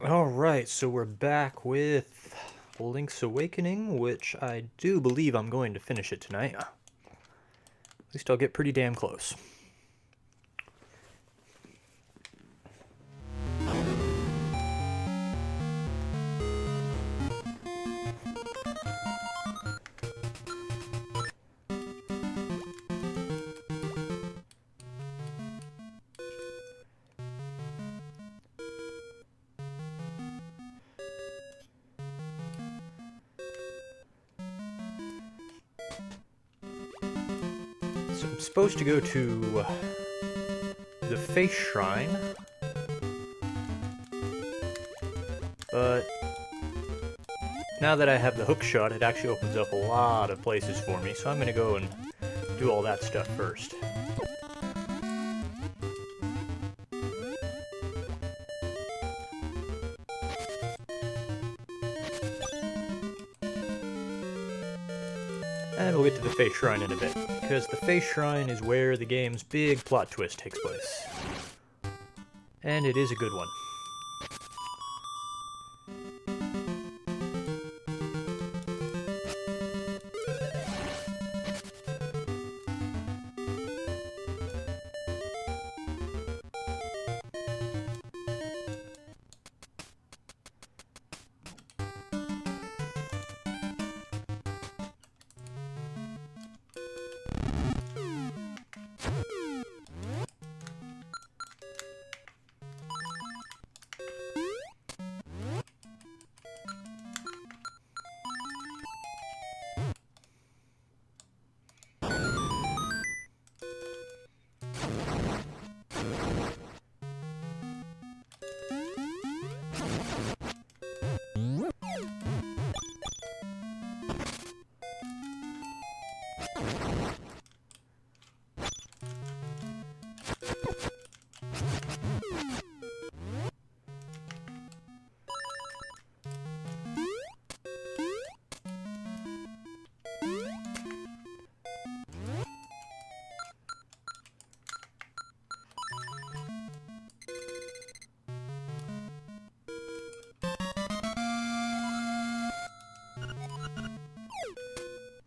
Alright, so we're back with Link's Awakening, which I do believe I'm going to finish it tonight. At least I'll get pretty damn close. So I'm supposed to go to the Face Shrine, but now that I have the hook shot, it actually opens up a lot of places for me, so I'm going to go and do all that stuff first. And we'll get to the Face Shrine in a bit, because the Face Shrine is where the game's big plot twist takes place. And it is a good one.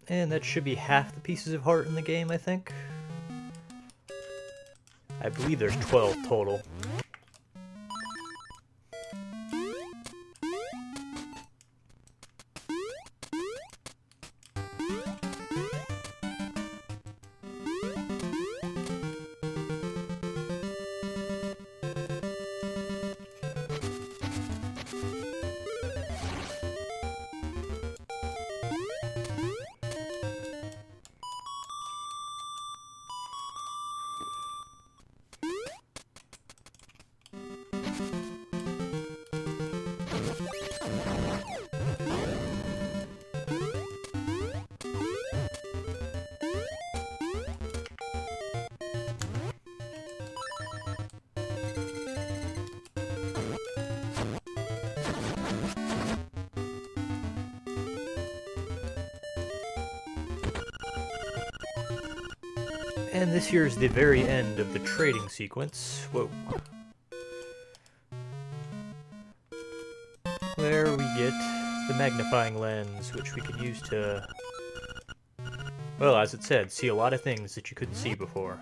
And that should be half the pieces of heart in the game, I think. I believe there's 12 total. And this here is the very end of the trading sequence. Whoa. Where we get the magnifying lens, which we can use to, well, as it said, see a lot of things that you couldn't see before.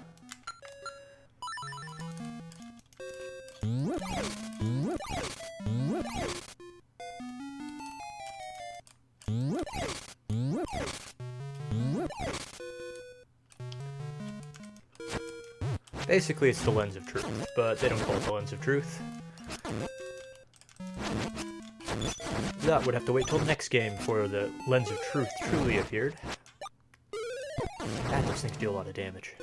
Basically, it's the Lens of Truth, but they don't call it the Lens of Truth. That would have to wait till the next game before the Lens of Truth truly appeared. God, those things do a lot of damage.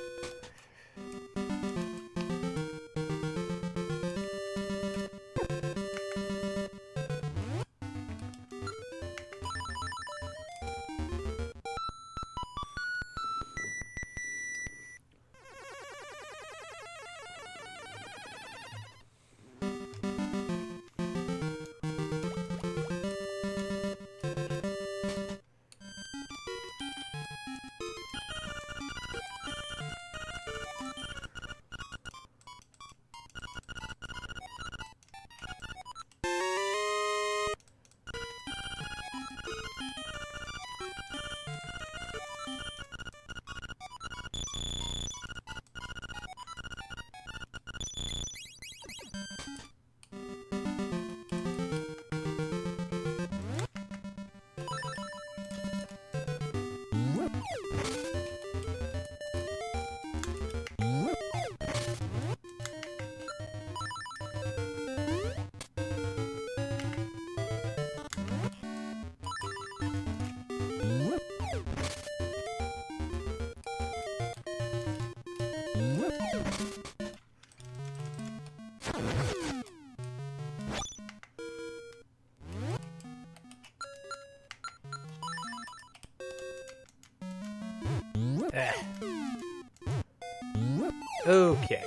Okay.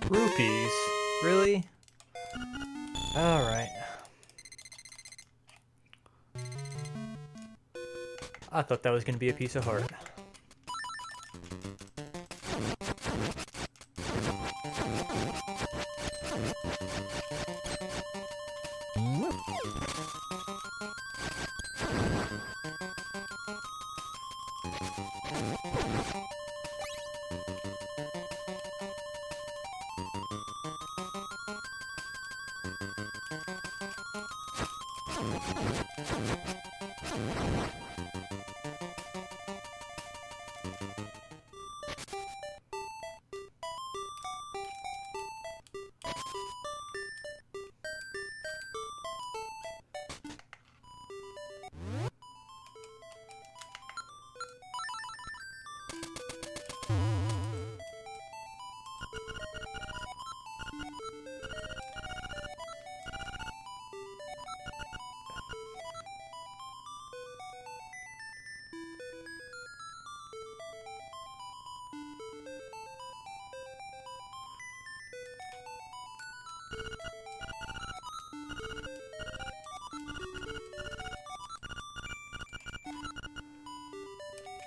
Rupees? Really? Alright. I thought that was going to be a piece of heart.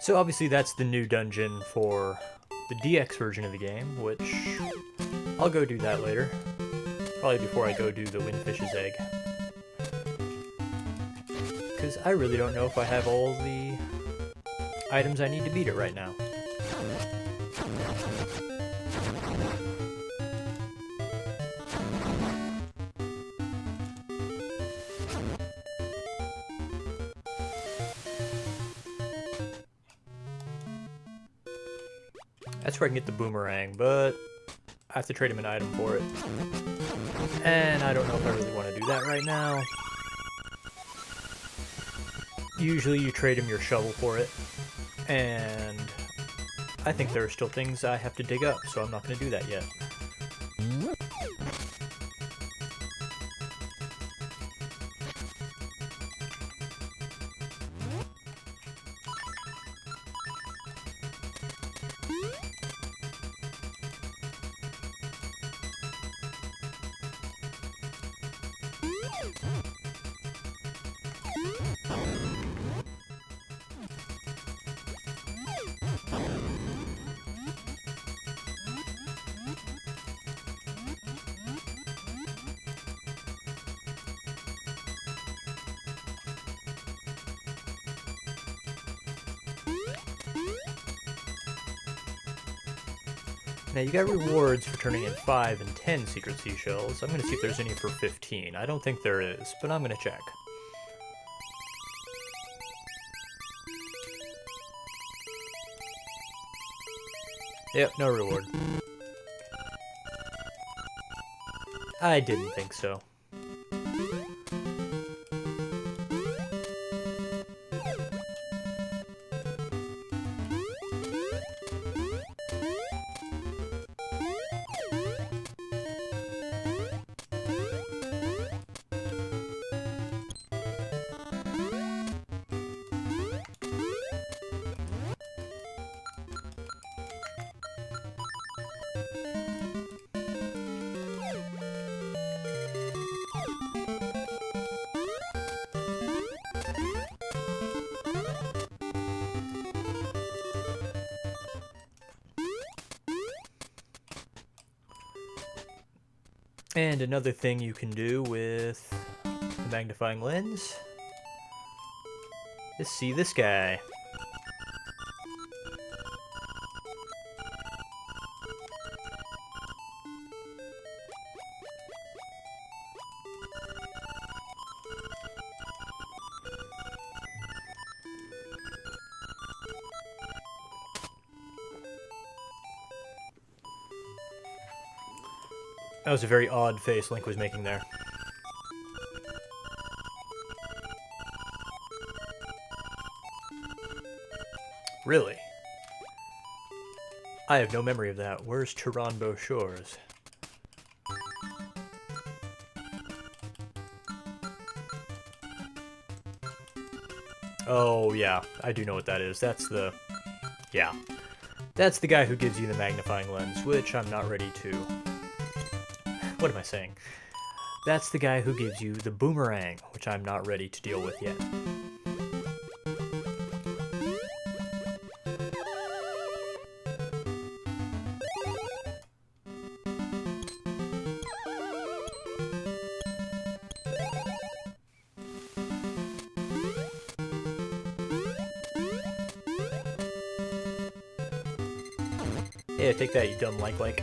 So obviously that's the new dungeon for the DX version of the game, which I'll go do that later. Probably before I go do the Windfish's Egg. Because I really don't know if I have all the items I need to beat it right now. That's where I can get the boomerang, but I have to trade him an item for it. And I don't know if I really want to do that right now. Usually you trade him your shovel for it, and I think there are still things I have to dig up, so I'm not going to do that yet. Now you got rewards for turning in 5 and 10 secret seashells. I'm going to see if there's any for 15. I don't think there is, but I'm going to check. Yep, no reward. I didn't think so. And another thing you can do with the magnifying lens is see this guy. That was a very odd face Link was making there. Really? I have no memory of that. Where's Turanbo Shores? Oh, yeah. I do know what that is. That's the... Yeah. That's the guy who gives you the magnifying lens, which I'm not ready to... What am I saying? That's the guy who gives you the boomerang, which I'm not ready to deal with yet. Yeah, take that, you dumb like.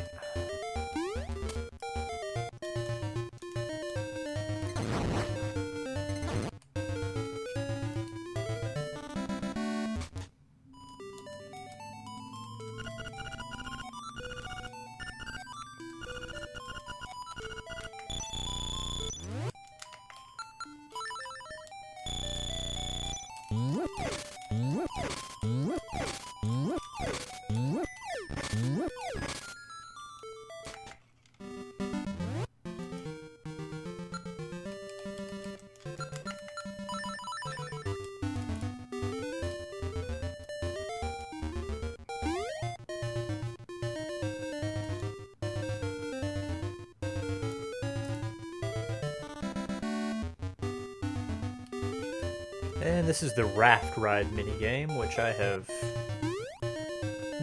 And this is the raft ride minigame, which I have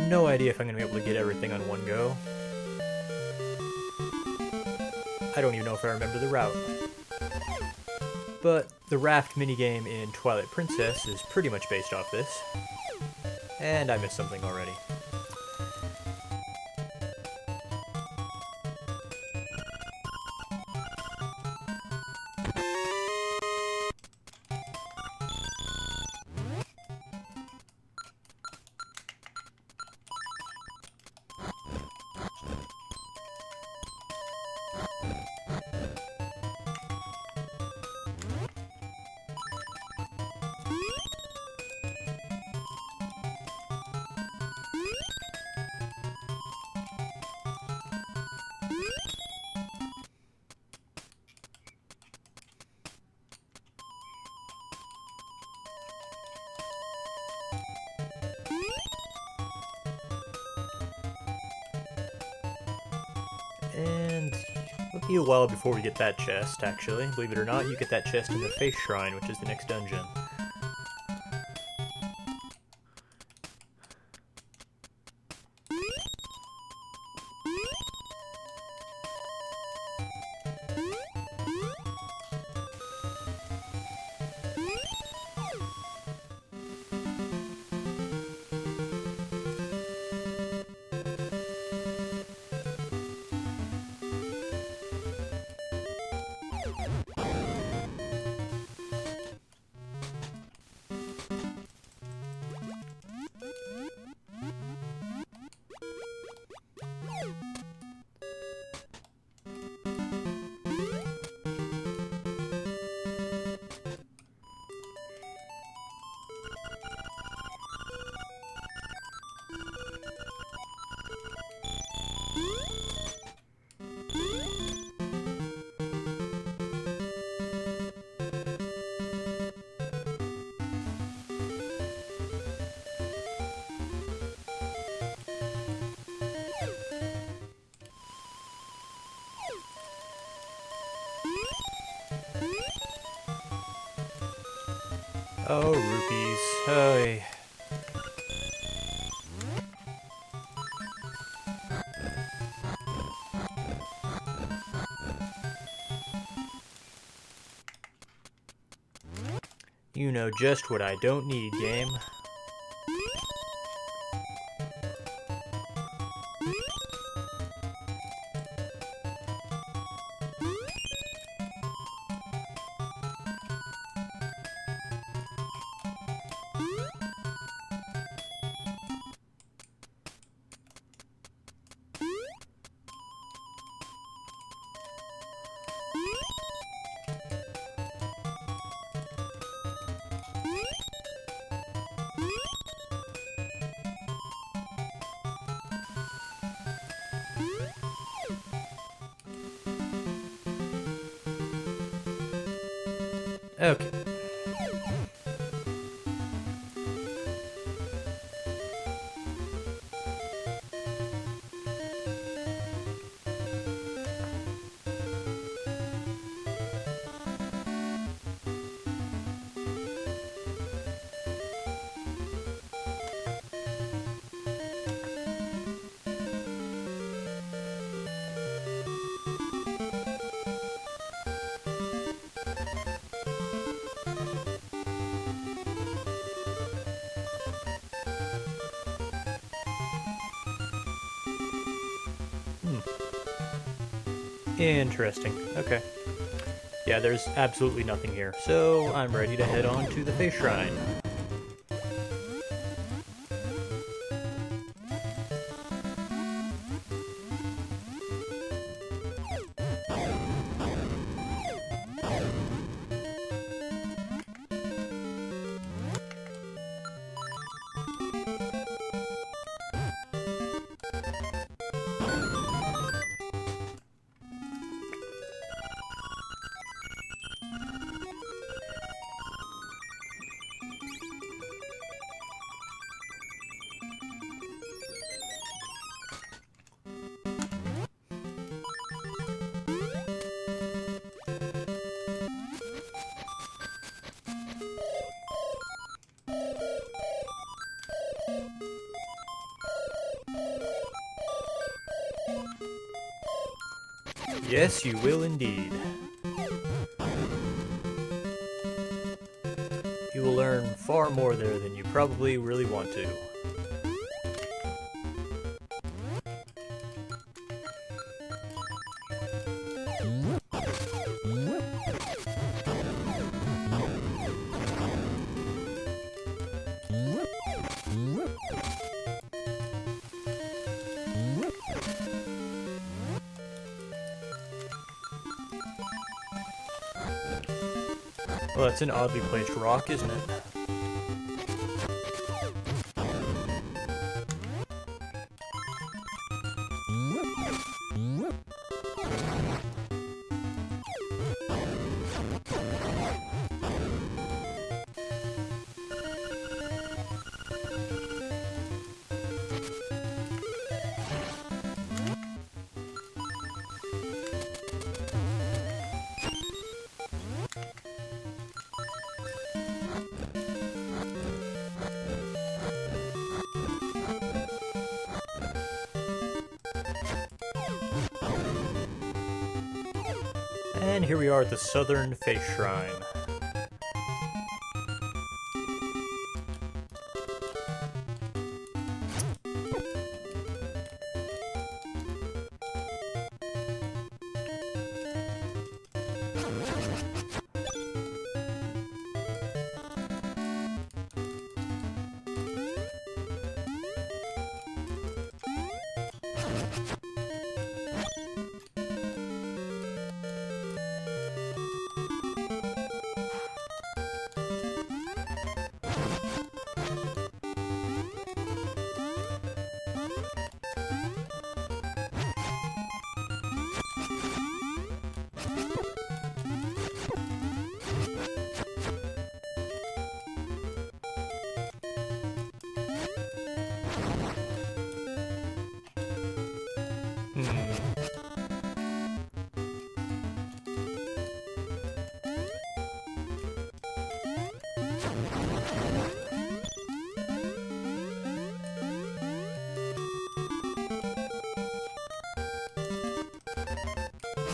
no idea if I'm going to be able to get everything on one go. I don't even know if I remember the route. But the raft minigame in Twilight Princess is pretty much based off this. And I missed something already. And it'll be a while before we get that chest, actually. Believe it or not, you get that chest in the Face Shrine, which is the next dungeon. Oh, rupees. Hey. You know just what I don't need, game. Okay. Interesting. Okay. Yeah, there's absolutely nothing here, so I'm ready to head on to the Face Shrine. Yes, you will indeed. You will learn far more there than you probably really want to. Well, that's an oddly placed rock, isn't it? And here we are at the Southern Face Shrine.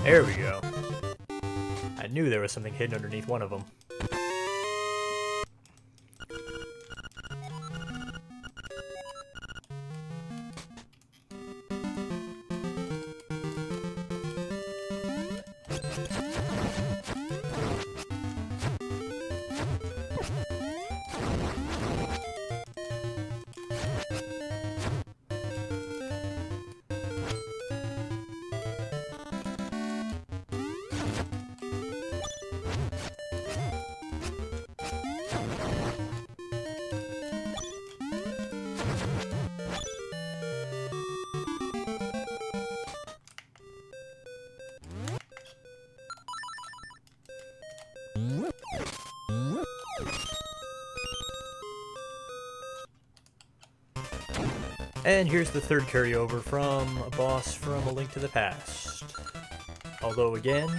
There we go. I knew there was something hidden underneath one of them. And here's the third carryover from a boss from A Link to the Past. Although again,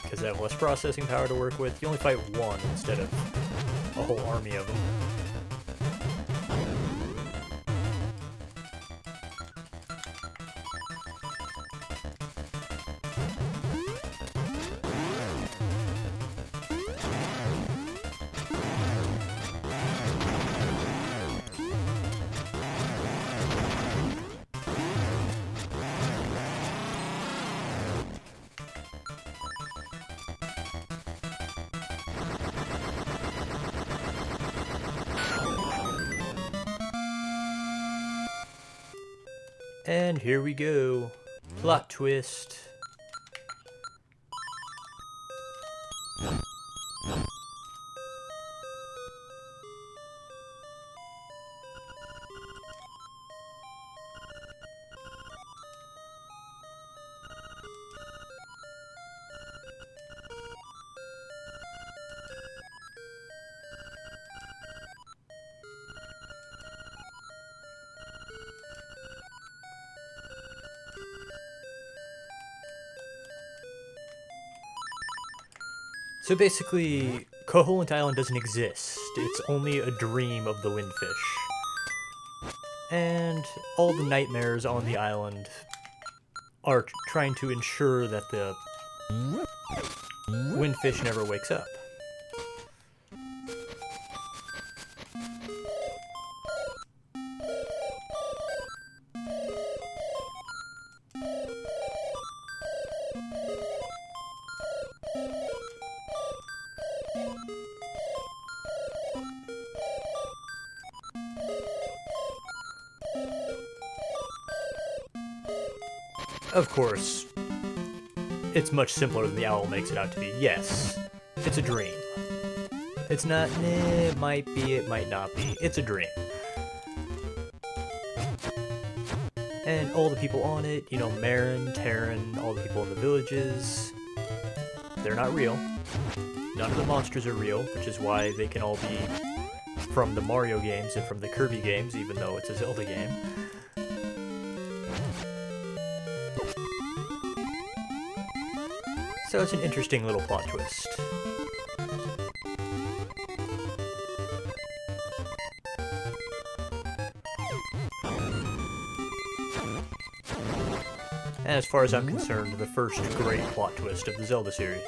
because I have less processing power to work with, you only fight one instead of a whole army of them. And here we go. Plot twist. So basically, Koholint Island doesn't exist. It's only a dream of the Windfish. And all the nightmares on the island are trying to ensure that the Windfish never wakes up. Of course, it's much simpler than the owl makes it out to be. Yes, it's a dream. It's not, it might be, it might not be. It's a dream. And all the people on it, you know, Marin, Terran, all the people in the villages, they're not real. None of the monsters are real, which is why they can all be from the Mario games and from the Kirby games, even though it's a Zelda game. So it's an interesting little plot twist. And as far as I'm concerned, the first great plot twist of the Zelda series.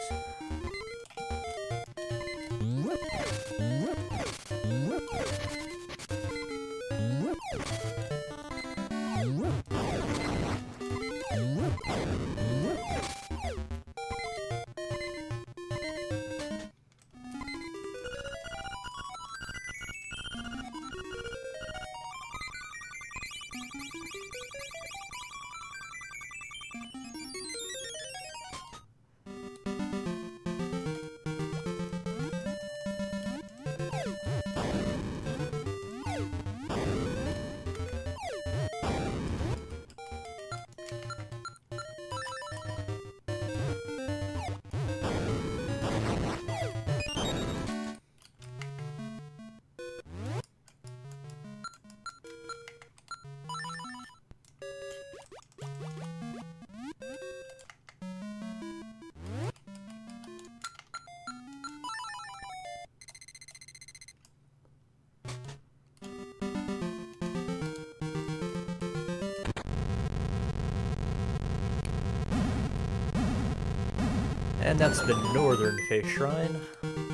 And that's the northern face shrine,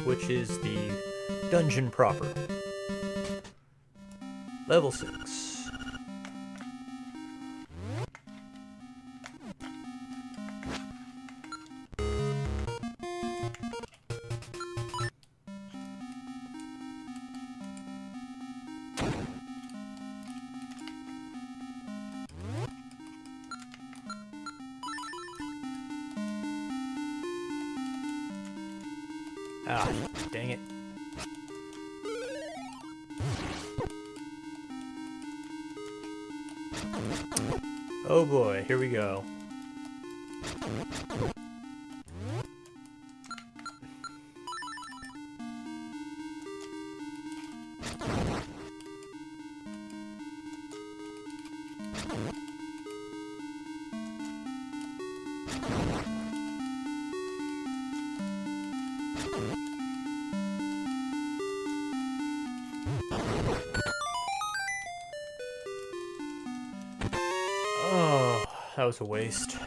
which is the dungeon proper. Level 6. Ah, dang it. Oh boy, here we go. Oh, that was a waste.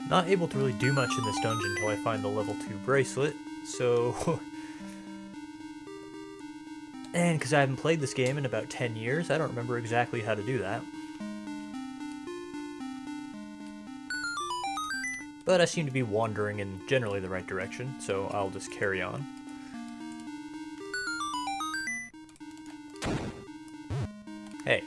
Not able to really do much in this dungeon until I find the level 2 bracelet, so... And because I haven't played this game in about 10 years, I don't remember exactly how to do that. But I seem to be wandering in generally the right direction, so I'll just carry on. Hey.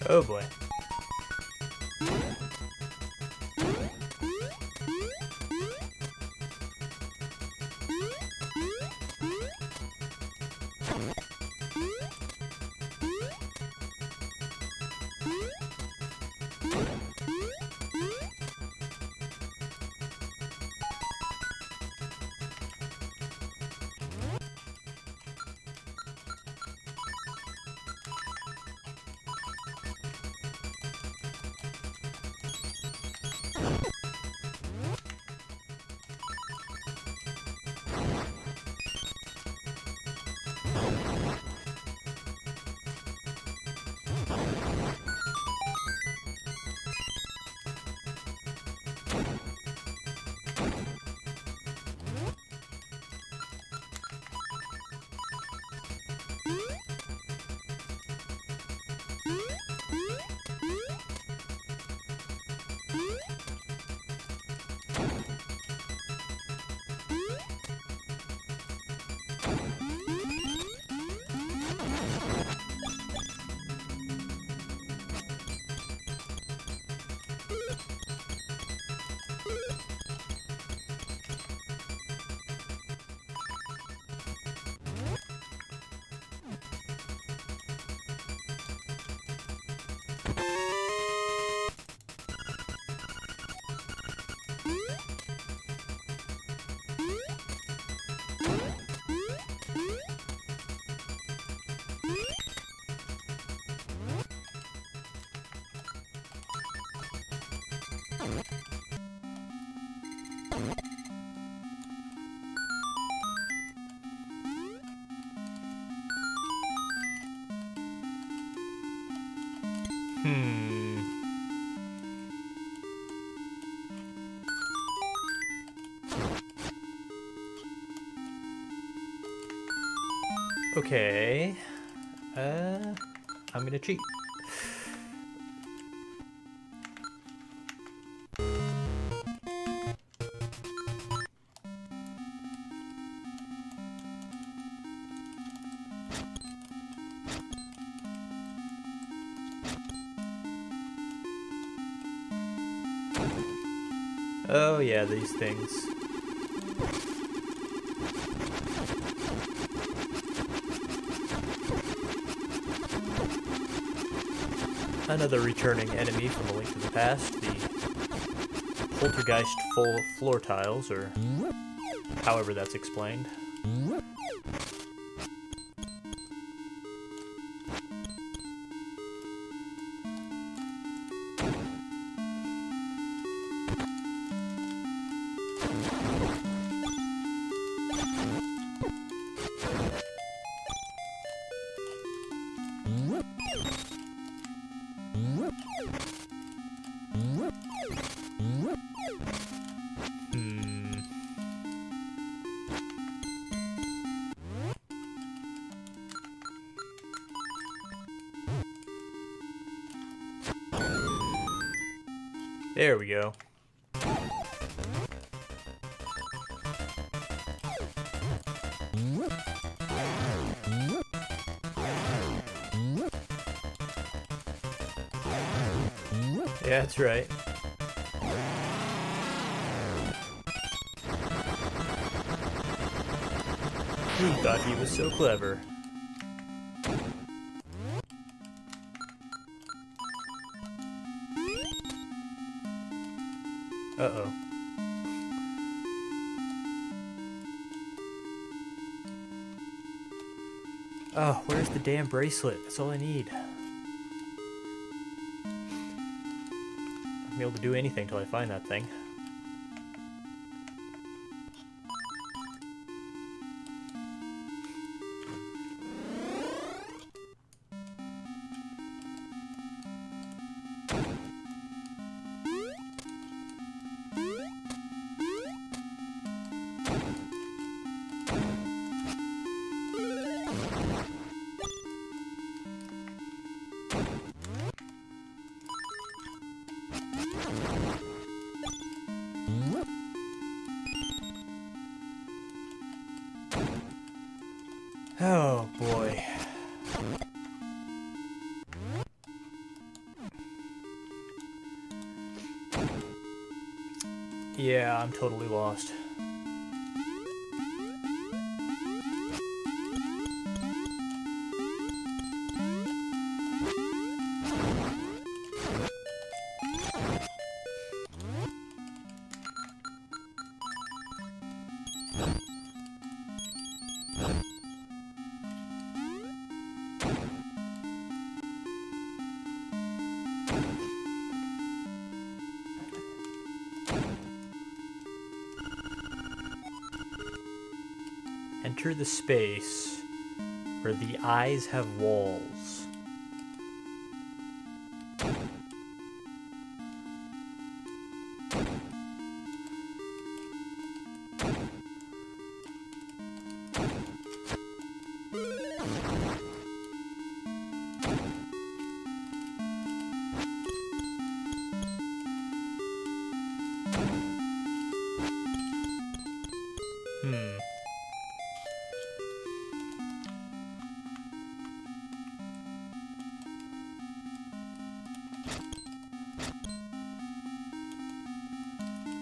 Oh boy. Okay. I'm gonna cheat. Oh yeah, these things. Another returning enemy from A Link to the Past, the poltergeist full floor tiles, or however that's explained. There we go. Yeah, that's right. He thought he was so clever. Uh-oh. Oh, where's the damn bracelet? That's all I need. I'll be able to do anything till I find that thing. Oh boy. Yeah, I'm totally lost. Enter the space where the eyes have walls.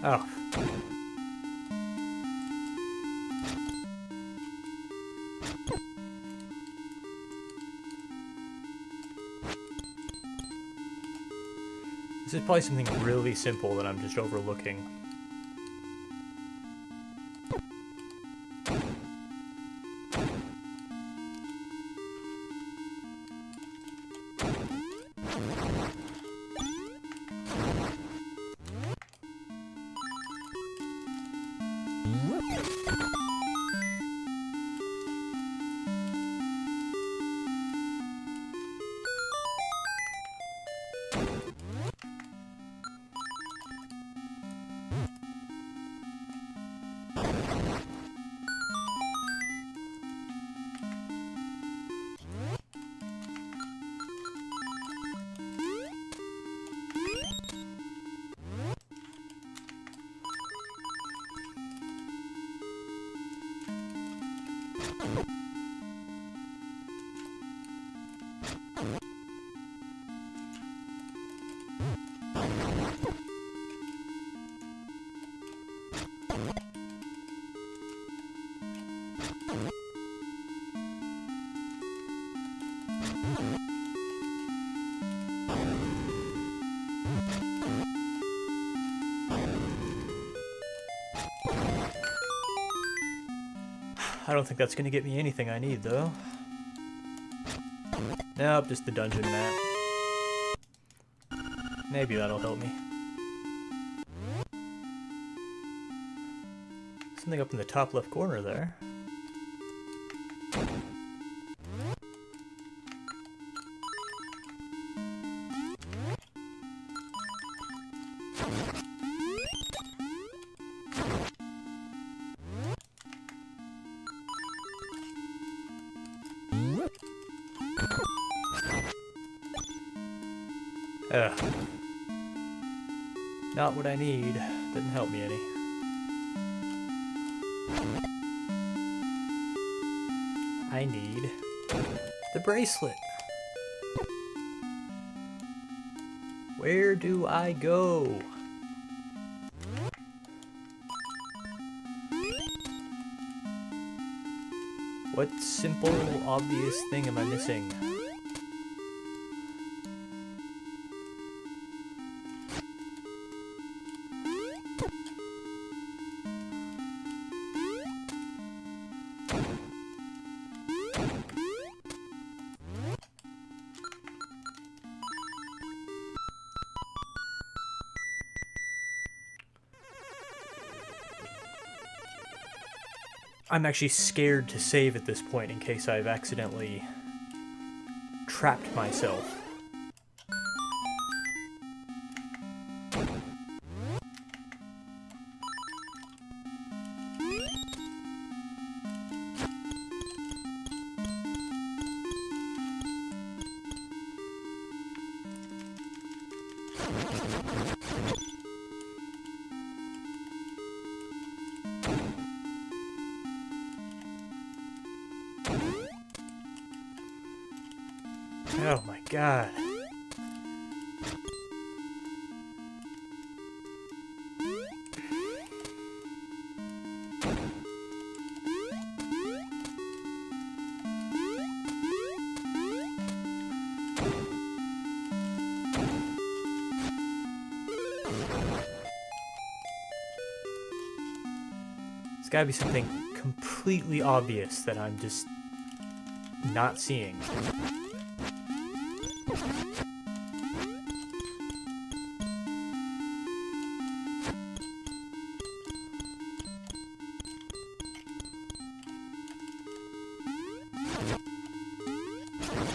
Oh. This is probably something really simple that I'm just overlooking. I don't think that's gonna get me anything I need, though. Nope, just the dungeon map. Maybe that'll help me. Something up in the top left corner there. Ugh. Not what I need. Didn't help me any. I need the bracelet. Where do I go? What simple, obvious thing am I missing? I'm actually scared to save at this point in case I've accidentally trapped myself. Oh my god. There's gotta be something completely obvious that I'm just not seeing.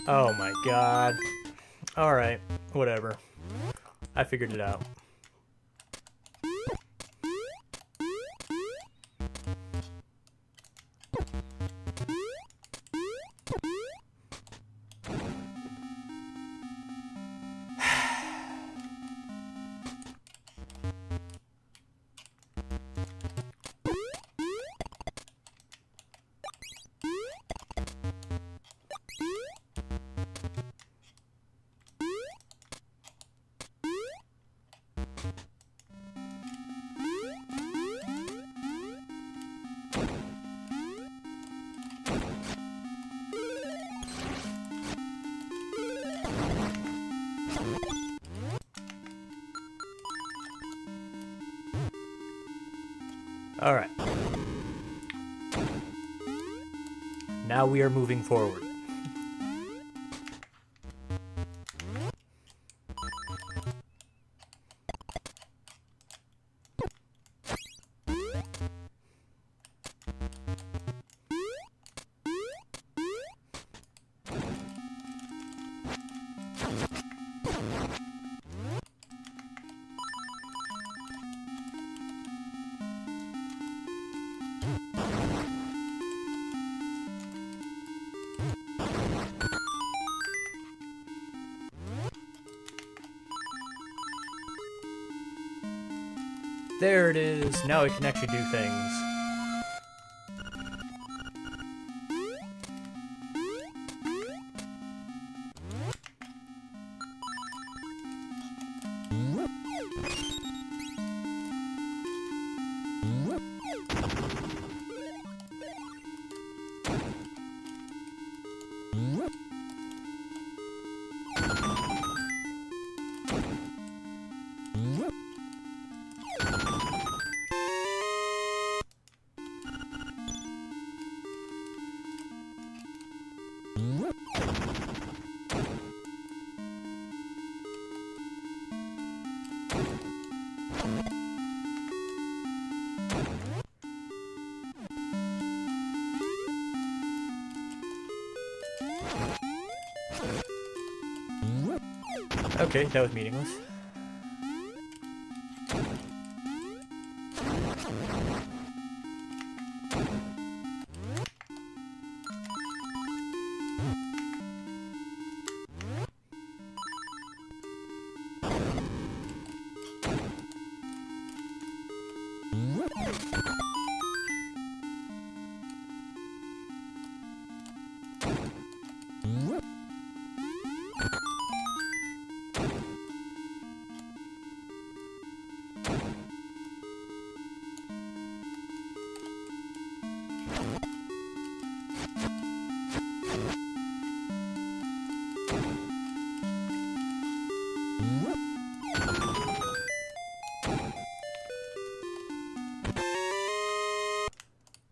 Oh my god. Alright, whatever. I figured it out. Alright. Now we are moving forward. There it is. Now I can actually do things. Okay, that was meaningless.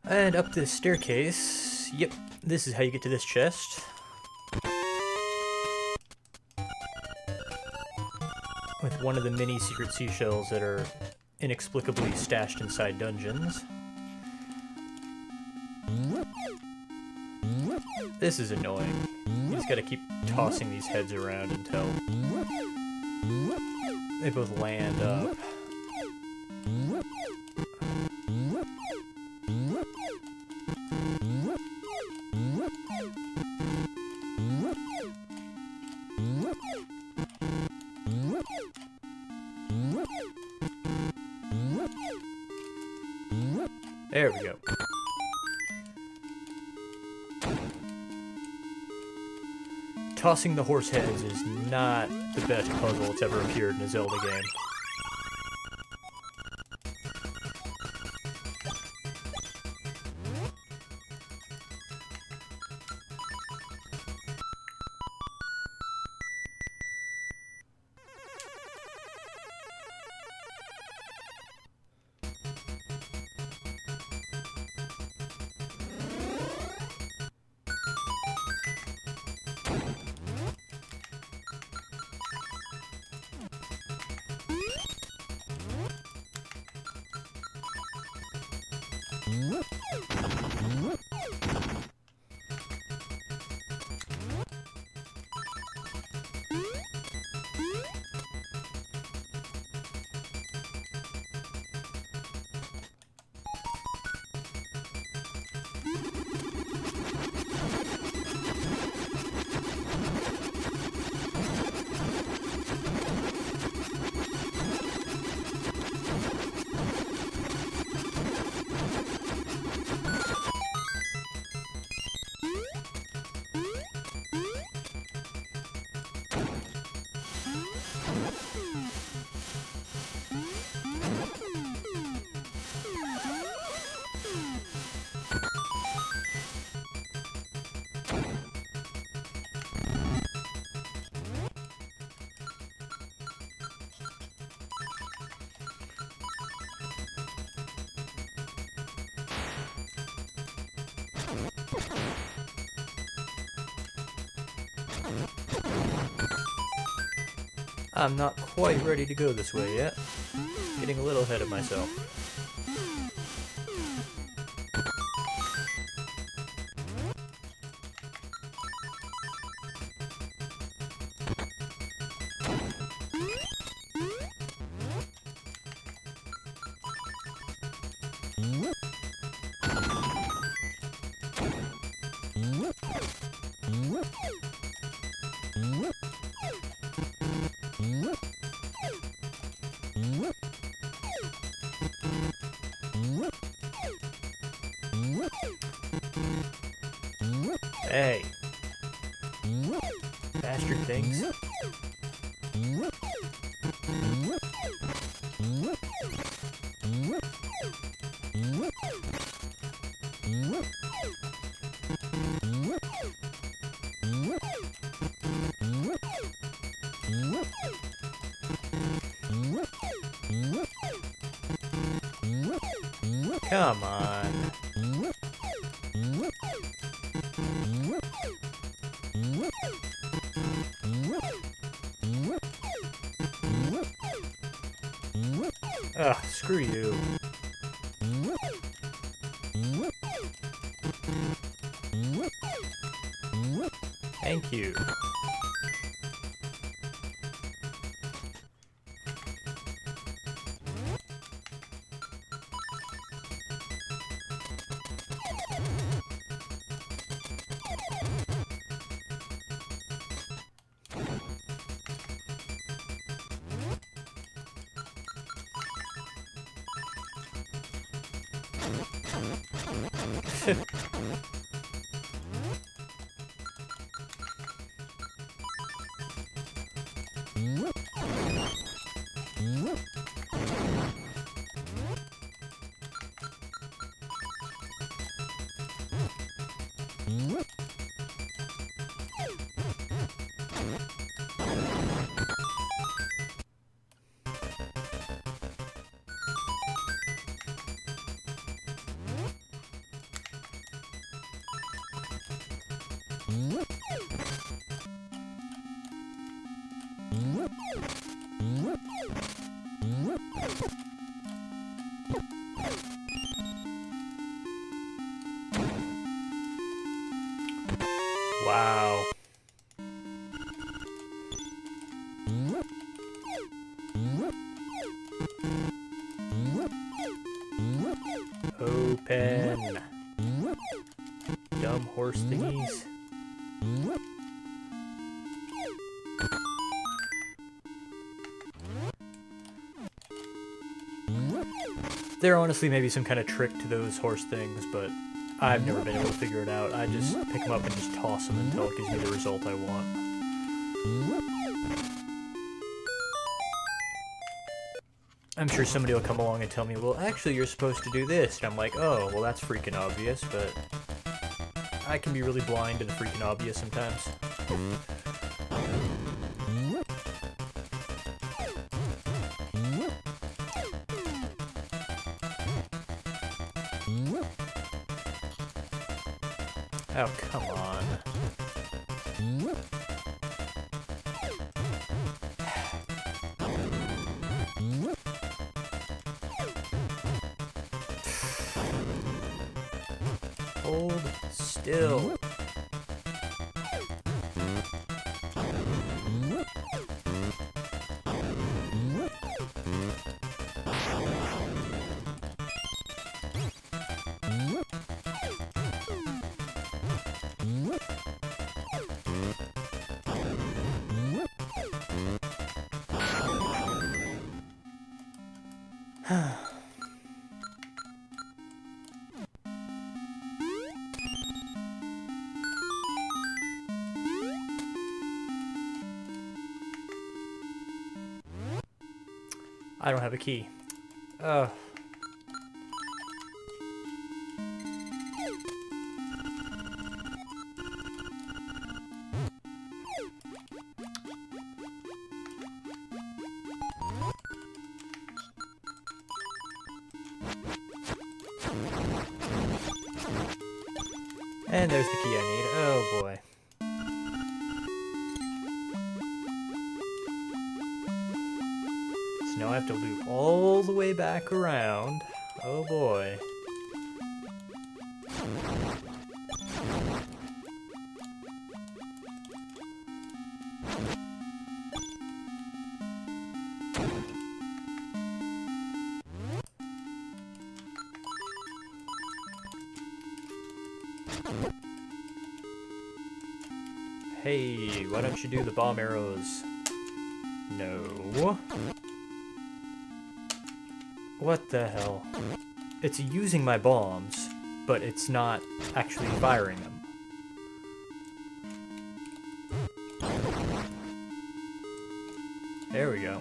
And up this staircase. Yep, this is how you get to this chest. With one of the many secret seashells that are inexplicably stashed inside dungeons. This is annoying. You just gotta keep tossing these heads around until they both land up. There we go. Tossing the horse heads is not the best puzzle that's ever appeared in a Zelda game. I'm not quite ready to go this way yet. Getting a little ahead of myself. Hey. Bastard things. Come on. Ugh, screw you. Thank you. Wow. Open. Dumb horse thingies. There honestly may be some kind of trick to those horse things, but I've never been able to figure it out. I just pick them up and just toss them until it gives me the result I want. I'm sure somebody will come along and tell me, well, actually, you're supposed to do this. And I'm like, oh, well, that's freaking obvious, but I can be really blind to the freaking obvious sometimes. Oh, come on. Hold still. I don't have a key. And there's the key I need. Oh boy. So now I have to loop all the way back around. Oh boy. Hey, why don't you do the bomb arrows? No. What the hell? It's using my bombs, but it's not actually firing them. There we go.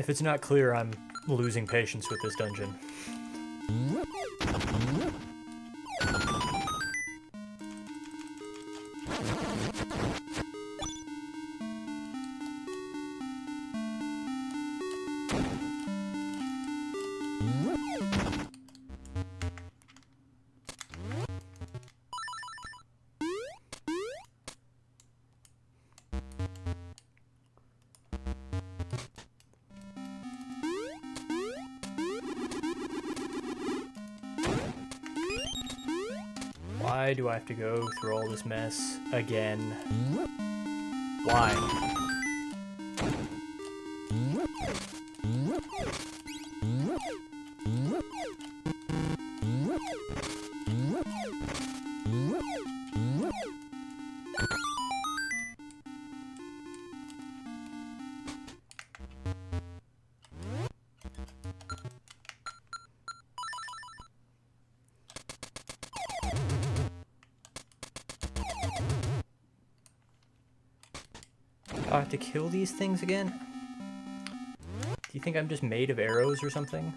If it's not clear, I'm losing patience with this dungeon. Why do I have to go through all this mess again? Why? Do I have to kill these things again? Do you think I'm just made of arrows or something?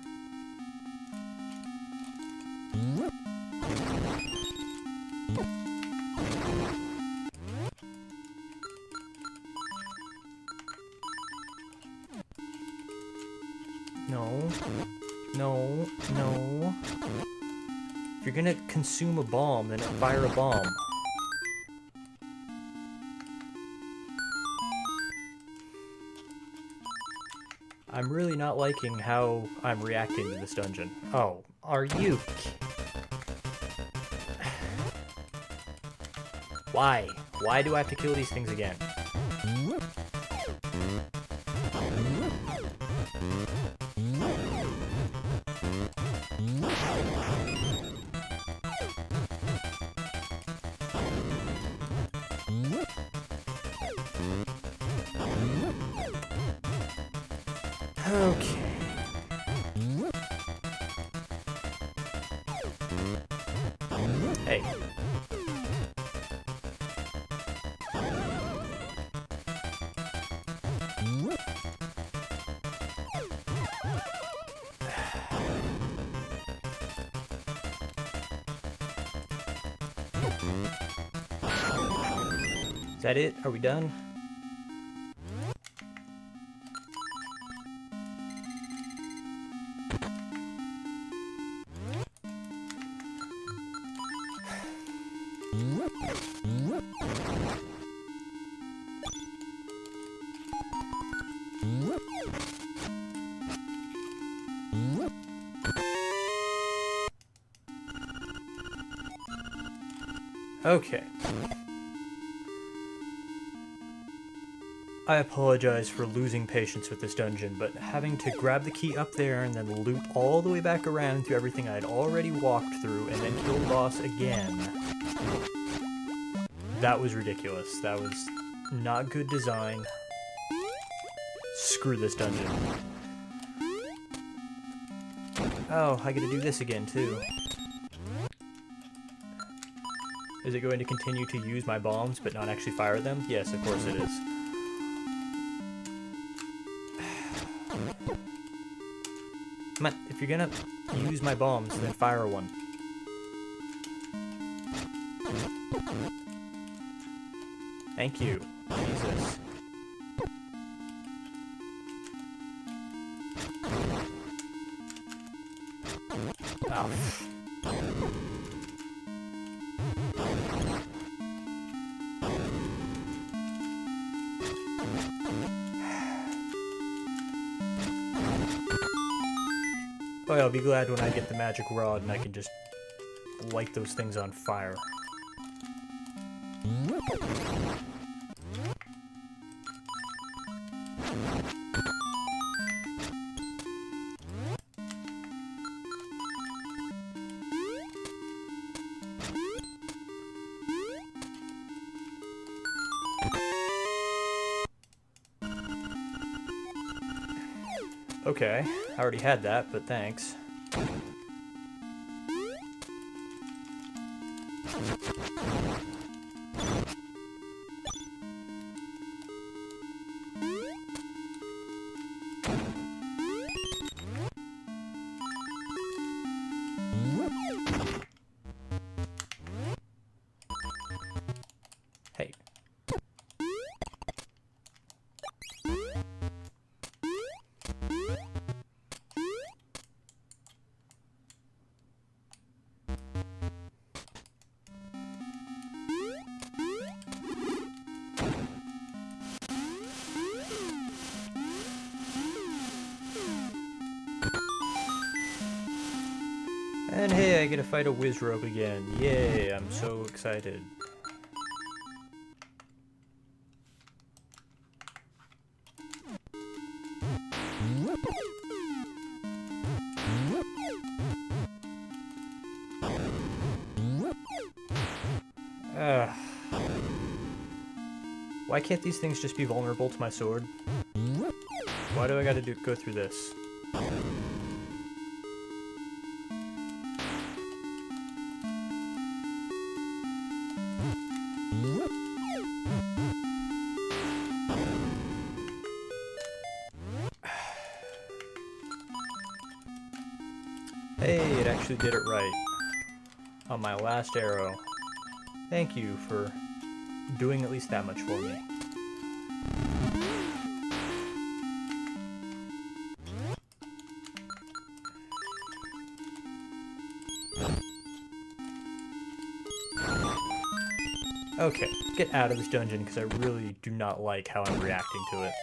No. No. No. If you're gonna consume a bomb, then fire a bomb. I'm really not liking how I'm reacting to this dungeon. Oh, are you... Why? Why do I have to kill these things again? Okay. Hey. Is that it? Are we done? Okay. I apologize for losing patience with this dungeon, but having to grab the key up there and then loop all the way back around through everything I'd already walked through and then kill the boss again, that was ridiculous. That was not good design. Screw this dungeon. Oh, I gotta do this again too. Is it going to continue to use my bombs but not actually fire them? Yes, of course it is. Come on, if you're gonna use my bombs, then fire one. Thank you. Jesus. Oh. Oh yeah, I'll be glad when I get the magic rod and I can just light those things on fire. Okay, I already had that, but thanks. And hey, I get to fight a Wizrobe again. Yay, I'm so excited. Why can't these things just be vulnerable to my sword? Why do I gotta go through this? Hey, it actually did it right. On my last arrow. Thank you for doing at least that much for me. Okay, get out of this dungeon because I really do not like how I'm reacting to it.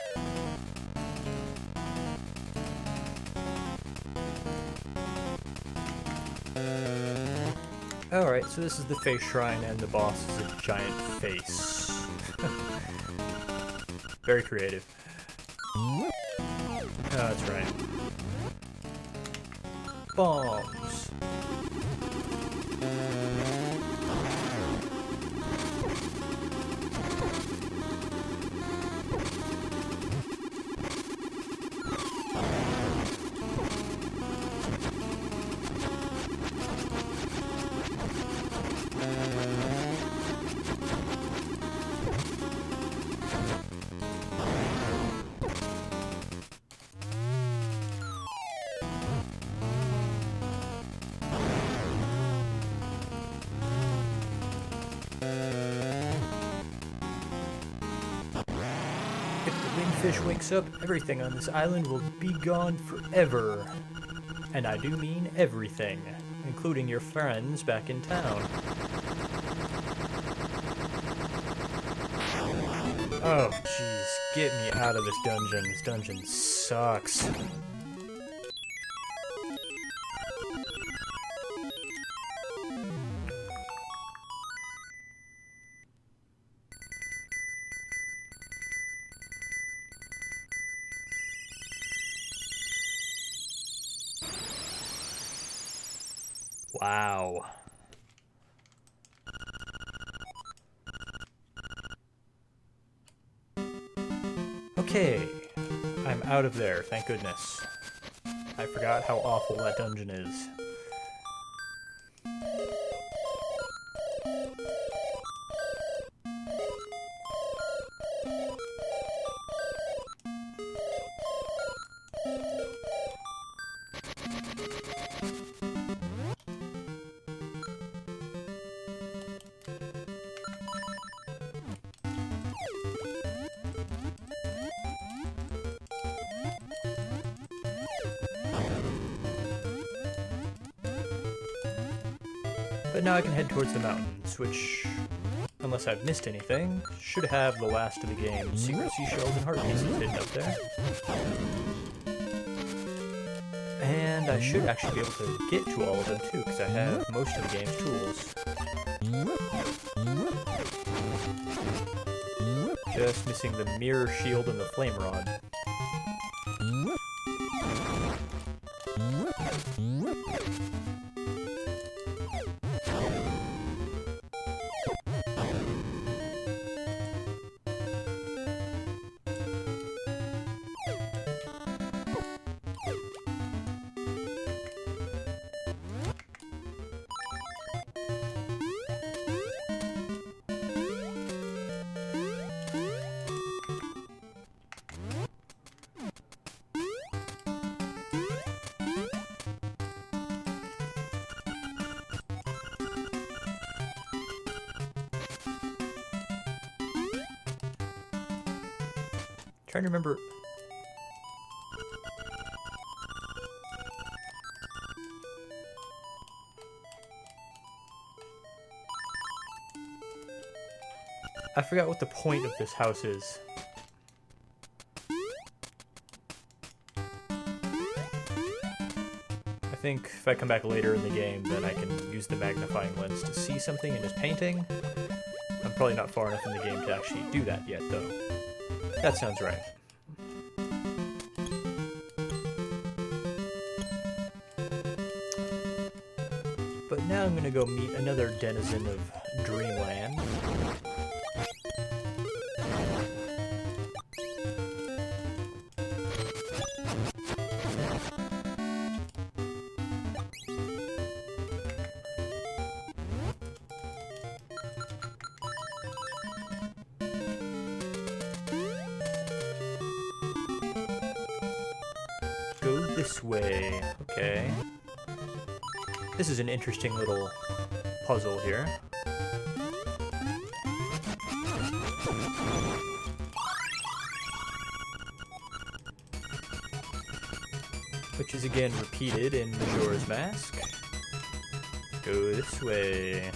Alright, so this is the face shrine and the boss is a giant face. Very creative. Oh, that's right. Bombs. Fish wakes up, everything on this island will be gone forever. And I do mean everything, including your friends back in town. Oh, jeez, get me out of this dungeon. This dungeon sucks. Wow. Okay, I'm out of there, thank goodness. I forgot how awful that dungeon is. But now I can head towards the mountains, which, unless I've missed anything, should have the last of the game's secret seashells and heart pieces hidden up there. And I should actually be able to get to all of them too, because I have most of the game's tools. Just missing the mirror shield and the flame rod. Trying to remember. I forgot what the point of this house is. I think if I come back later in the game, then I can use the magnifying lens to see something in his painting. I'm probably not far enough in the game to actually do that yet, though. That sounds right. But now I'm gonna go meet another denizen of Dreamland. Go this way. Okay. This is an interesting little puzzle here. Which is again repeated in Majora's Mask. Go this way.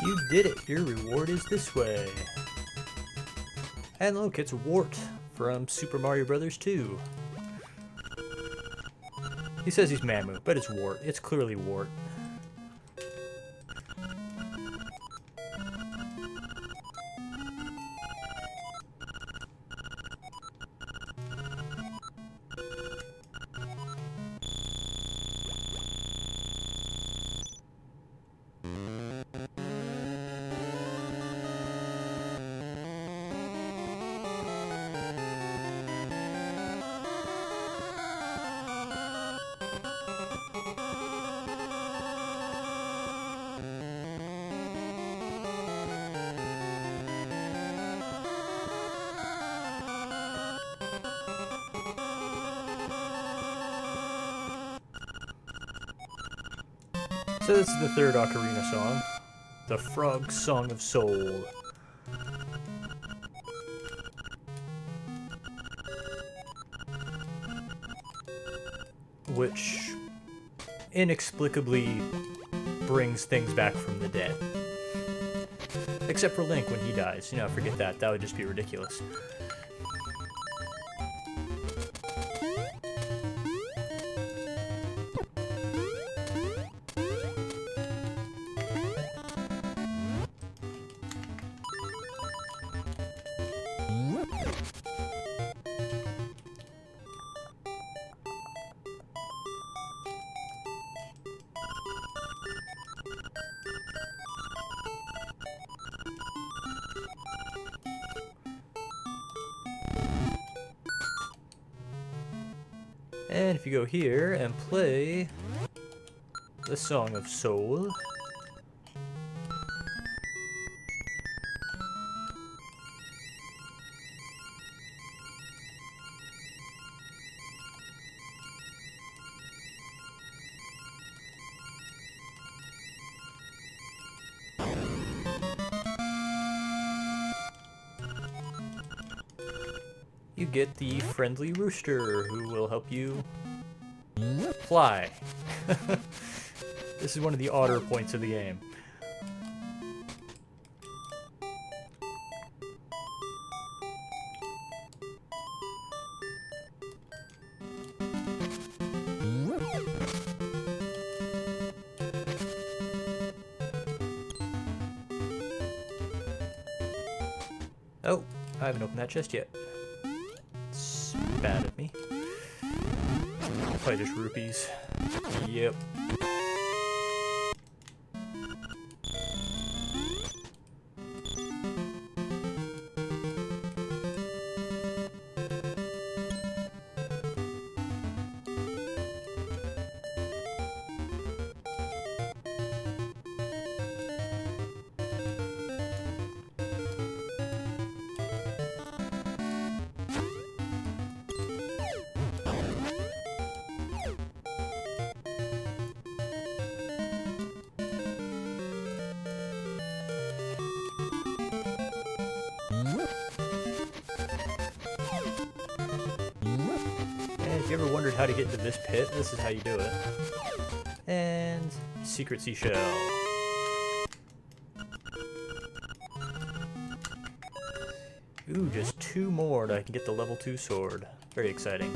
You did it! Your reward is this way. And look, it's Wart from Super Mario Bros. 2. He says he's Mamu, but it's Wart. It's clearly Wart. So this is the third ocarina song, the Frog Song of Soul. Which inexplicably brings things back from the dead. Except for Link when he dies. You know, forget that. That would just be ridiculous. And if you go here and play the Song of Soul, you get the friendly rooster who will help you fly. This is one of the odder points of the game. Oh, I haven't opened that chest yet. It's bad at me. Probably just rupees. Yep. If you ever wondered how to get into this pit, this is how you do it. And secret seashell. Ooh, just 2 more and I can get the level 2 sword. Very exciting.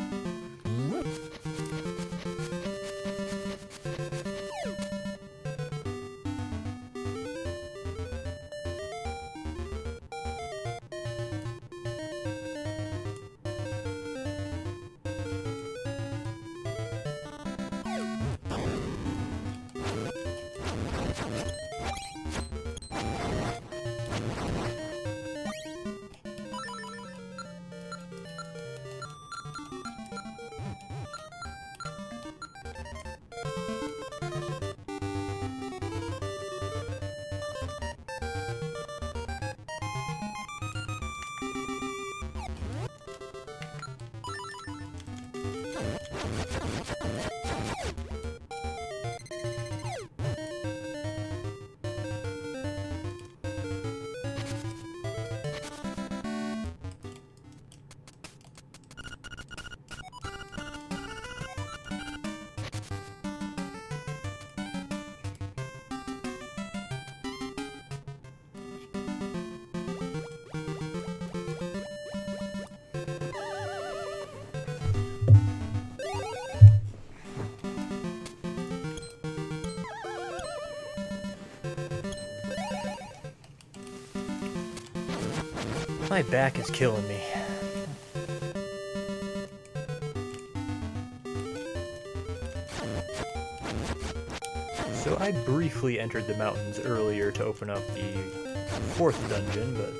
My back is killing me. So I briefly entered the mountains earlier to open up the 4th dungeon, but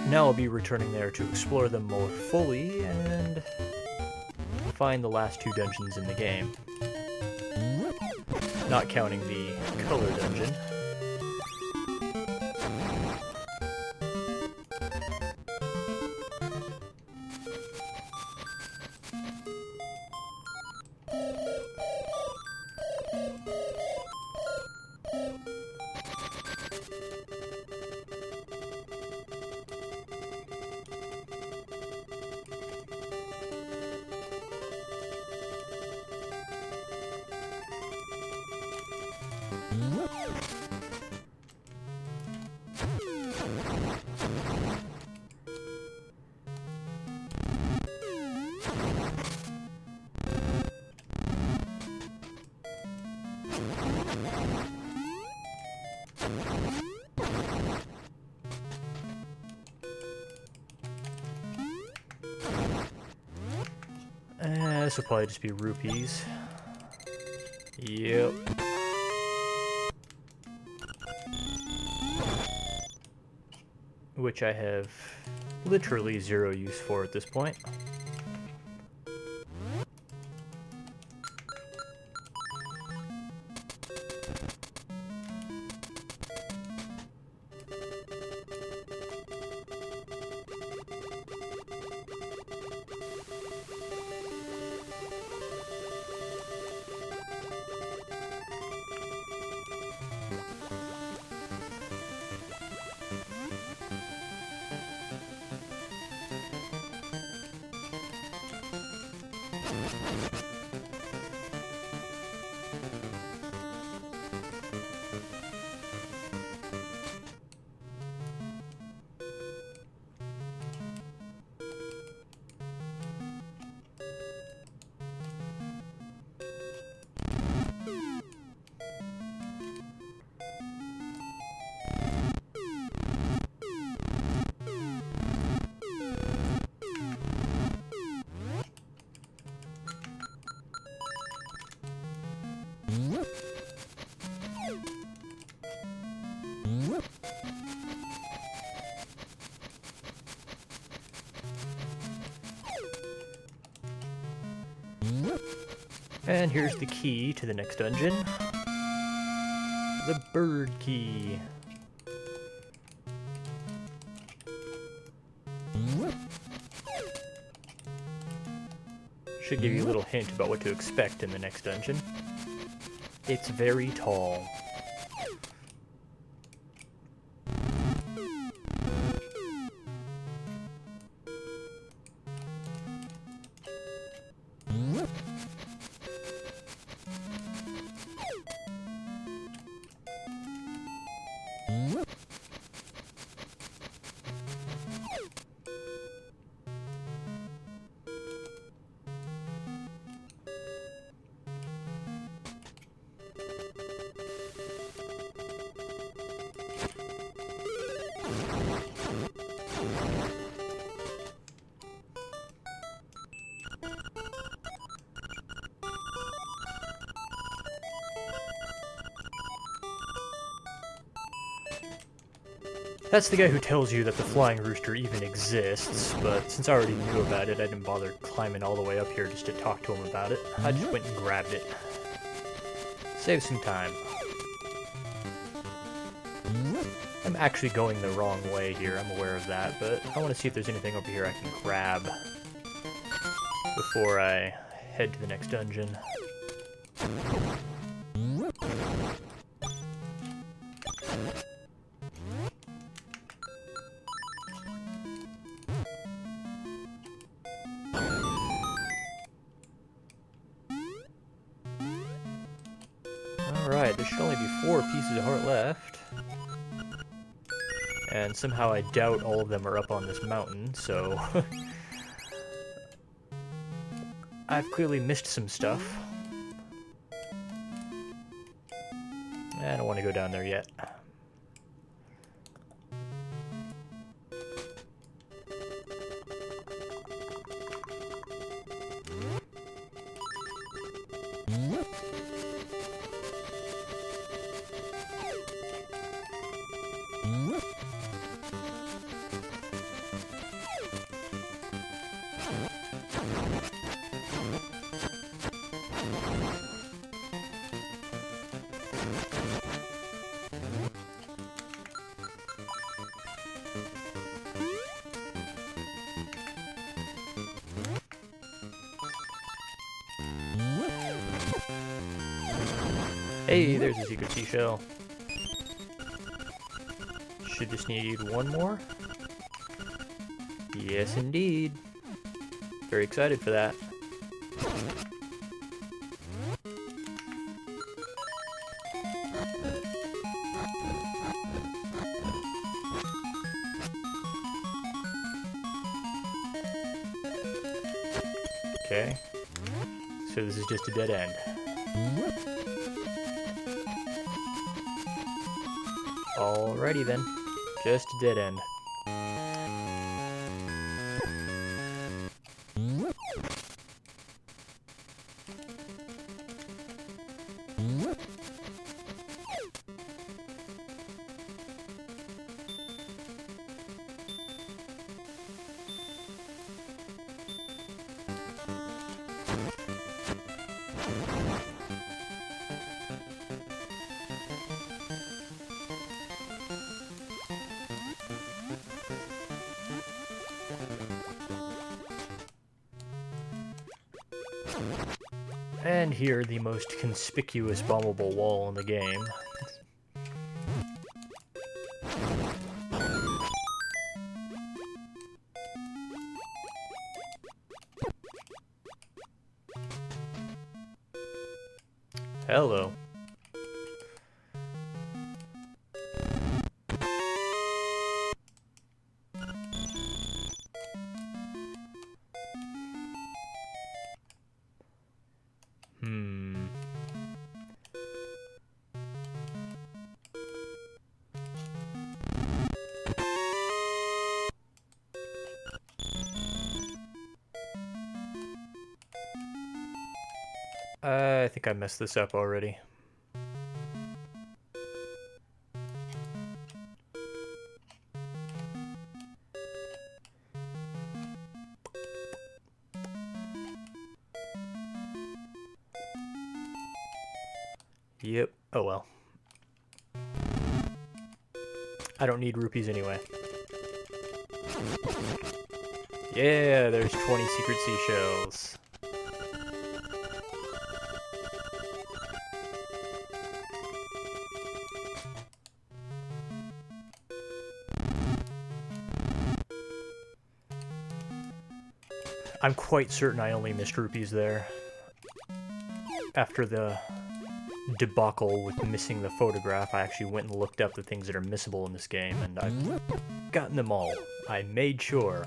now I'll be returning there to explore them more fully and find the last 2 dungeons in the game. Not counting the color dungeon. This will probably just be rupees. Yep. Which I have literally 0 use for at this point. And here's the key to the next dungeon. The bird key. Should give you a little hint about what to expect in the next dungeon. It's very tall. That's the guy who tells you that the flying rooster even exists, but since I already knew about it, I didn't bother climbing all the way up here just to talk to him about it. I just went and grabbed it. Save some time. I'm actually going the wrong way here, I'm aware of that, but I want to see if there's anything over here I can grab before I head to the next dungeon. Alright, there should only be 4 pieces of heart left. And somehow I doubt all of them are up on this mountain, so... I've clearly missed some stuff. I don't want to go down there yet. Hey, there's a secret seashell. Should just need 1 more. Yes, indeed. Very excited for that. Okay. So this is just a dead end. Alrighty then, just a dead end. And here, the most conspicuous bombable wall in the game. Hello. I think I messed this up already. Yep. Oh well. I don't need rupees anyway. Yeah, there's 20 secret seashells. I'm quite certain I only missed rupees there. After the debacle with missing the photograph, I actually went and looked up the things that are missable in this game, and I've gotten them all. I made sure.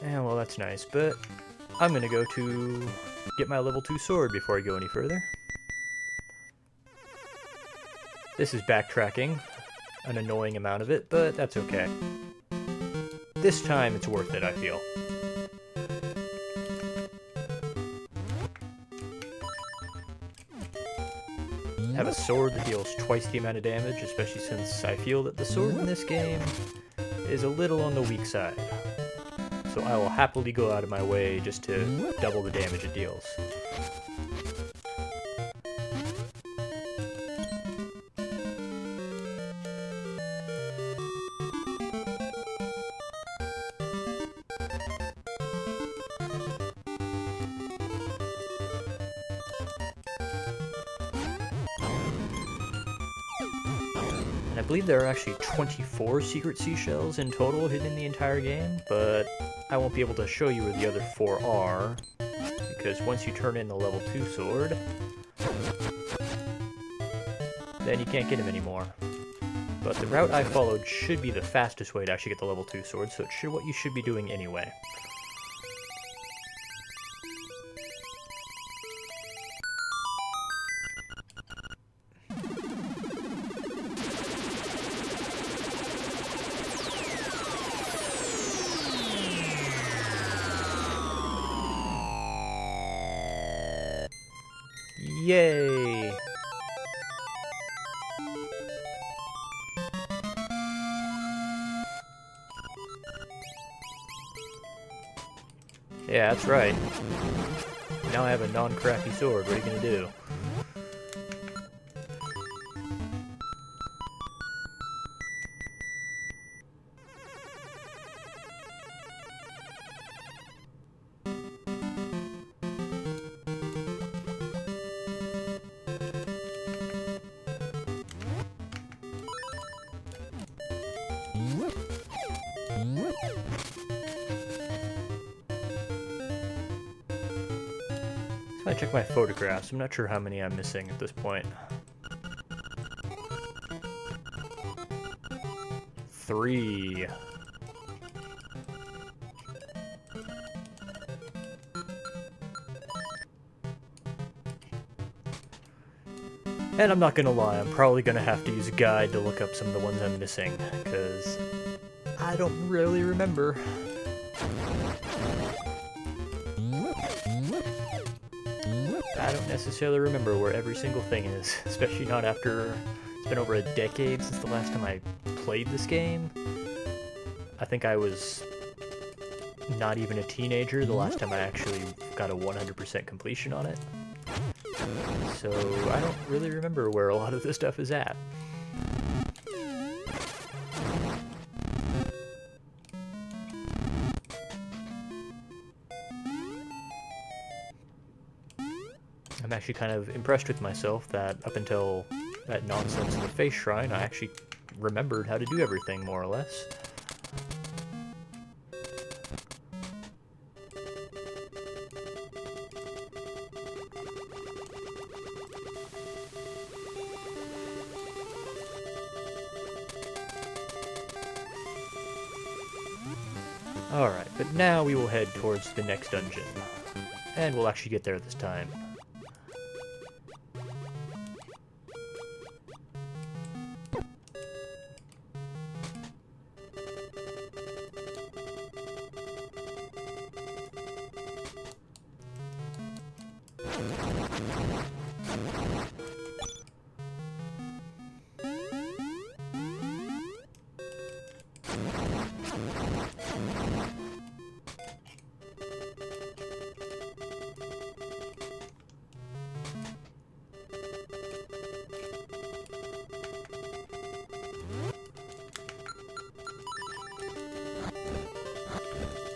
Yeah, well, that's nice, but I'm gonna go to get my level 2 sword before I go any further. This is backtracking, an annoying amount of it, but that's okay. This time it's worth it, I feel. Have a sword that deals twice the amount of damage, especially since I feel that the sword in this game is a little on the weak side. So I will happily go out of my way just to double the damage it deals. And I believe there are actually 24 secret seashells in total hidden in the entire game, but I won't be able to show you where the other 4 are, because once you turn in the level 2 sword, then you can't get him anymore. But the route I followed should be the fastest way to actually get the level 2 sword, so it's what you should be doing anyway. Yay! Yeah, that's right. Now I have a non-crappy sword. What are you gonna do? So I check my photographs. I'm not sure how many I'm missing at this point. 3. And I'm not gonna lie, I'm probably gonna have to use a guide to look up some of the ones I'm missing, because I don't really remember. I don't necessarily remember where every single thing is, especially not after it's been over a decade since the last time I played this game. I think I was not even a teenager the last time I actually got a 100% completion on it. So I don't really remember where a lot of this stuff is at. I'm actually kind of impressed with myself that up until that nonsense in the face shrine, I actually remembered how to do everything, more or less. Alright, but now we will head towards the next dungeon. And we'll actually get there this time.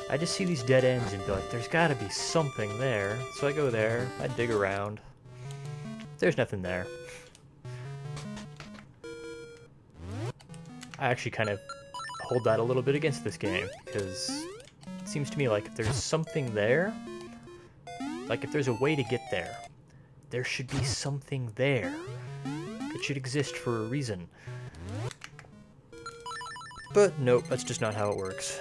I just see these dead ends and be like, there's gotta be something there. So I go there, I dig around. There's nothing there. I actually kind of hold that a little bit against this game, because it seems to me like if there's something there, like if there's a way to get there, there should be something there. It should exist for a reason. But nope, that's just not how it works.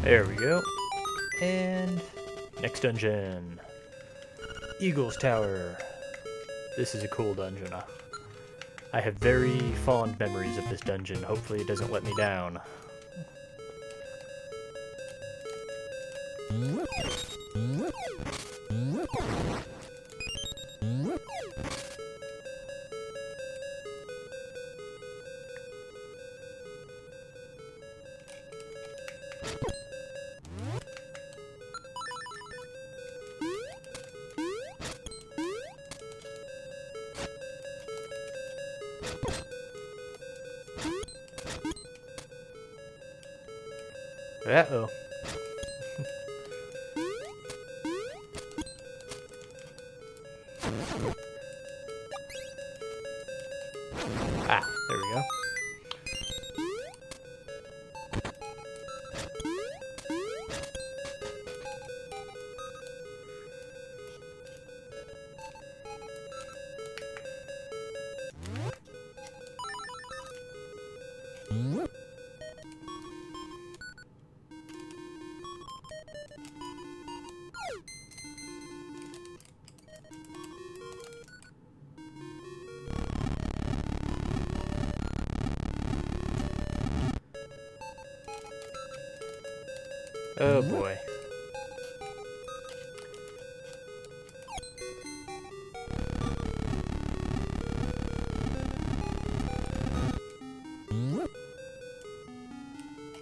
There we go. And next dungeon. Eagle's Tower. This is a cool dungeon. I have very fond memories of this dungeon. Hopefully it doesn't let me down. Uh-oh. Ah, there we go. Oh boy.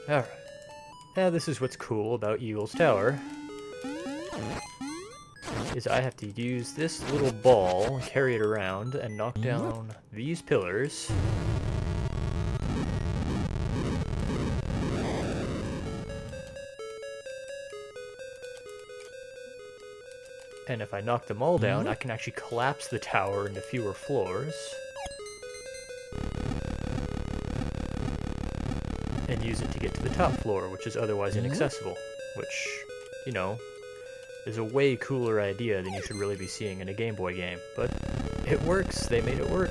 Alright. Now this is what's cool about Eagle's Tower. Is I have to use this little ball, carry it around, and knock down these pillars. And if I knock them all down, I can actually collapse the tower into fewer floors. And use it to get to the top floor, which is otherwise inaccessible. Which, you know, is a way cooler idea than you should really be seeing in a Game Boy game. But it works, they made it work.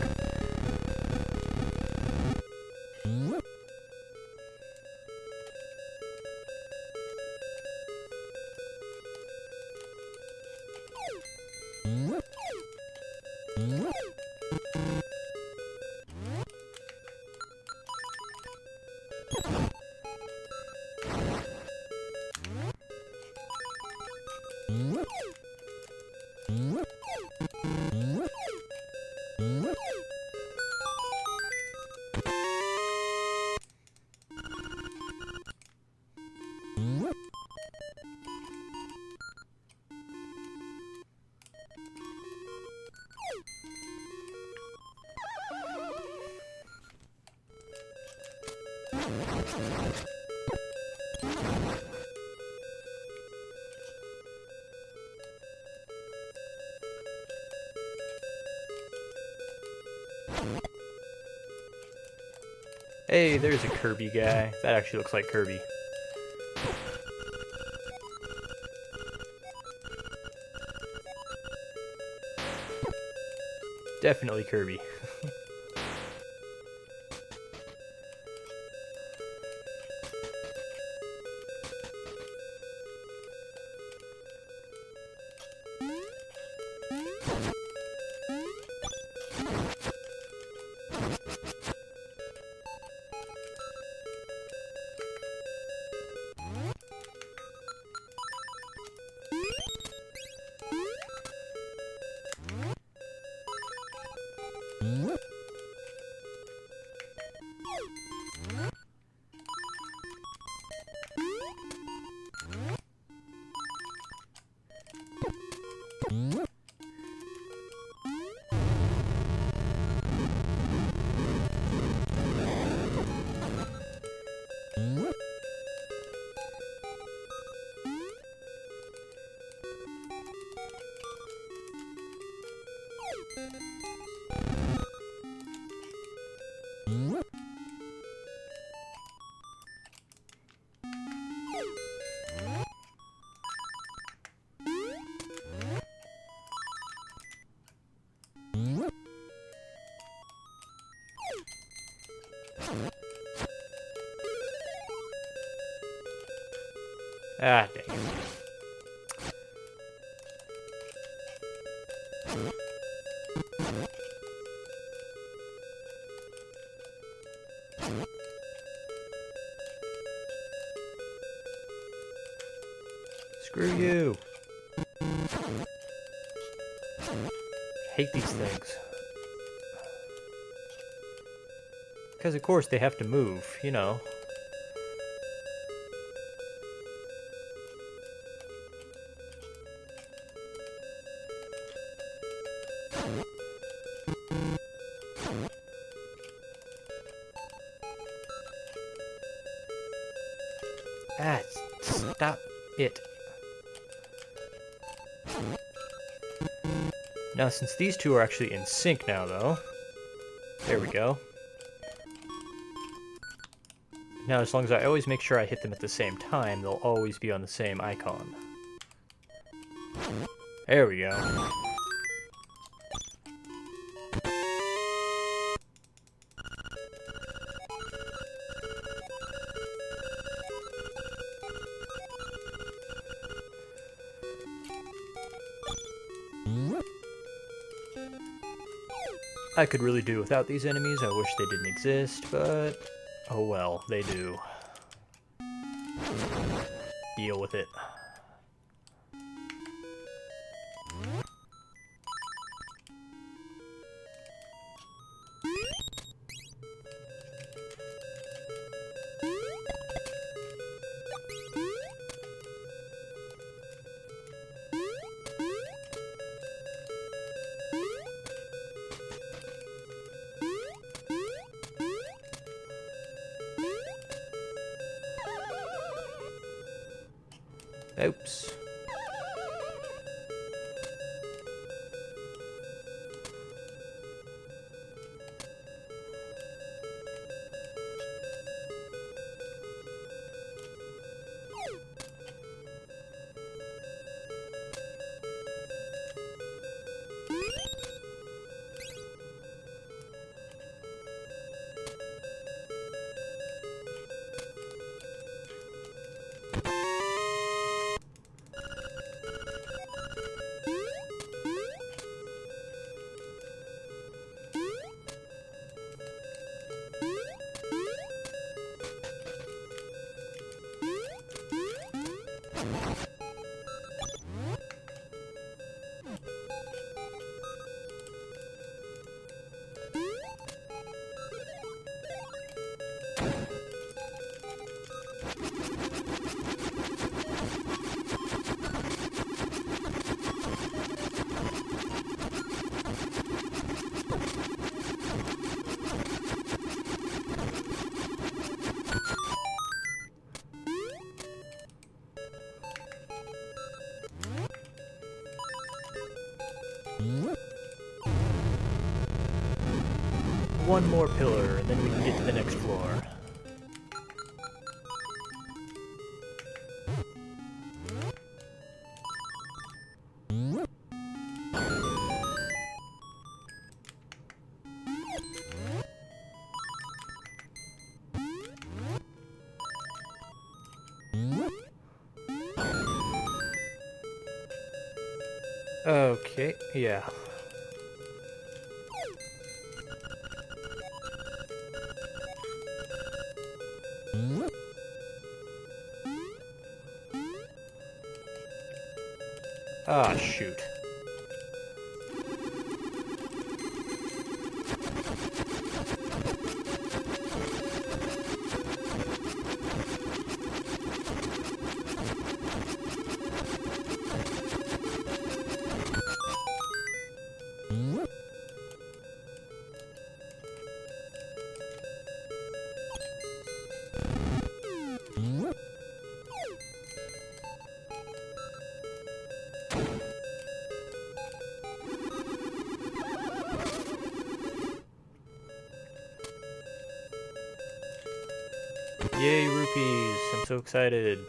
Hey, there's a Kirby guy. That actually looks like Kirby. Definitely Kirby. Ah, dang it. Screw you. Hate these things. Because of course they have to move, you know. Ah, stop it. Now, since these two are actually in sync now, though. There we go. Now, as long as I always make sure I hit them at the same time, they'll always be on the same icon. There we go. I could really do without these enemies. I wish they didn't exist, but oh well, they do. Deal with it. Oops. One more pillar, and then we can get to the next floor. Okay, yeah. Ah, shoot. Yay, rupees! I'm so excited.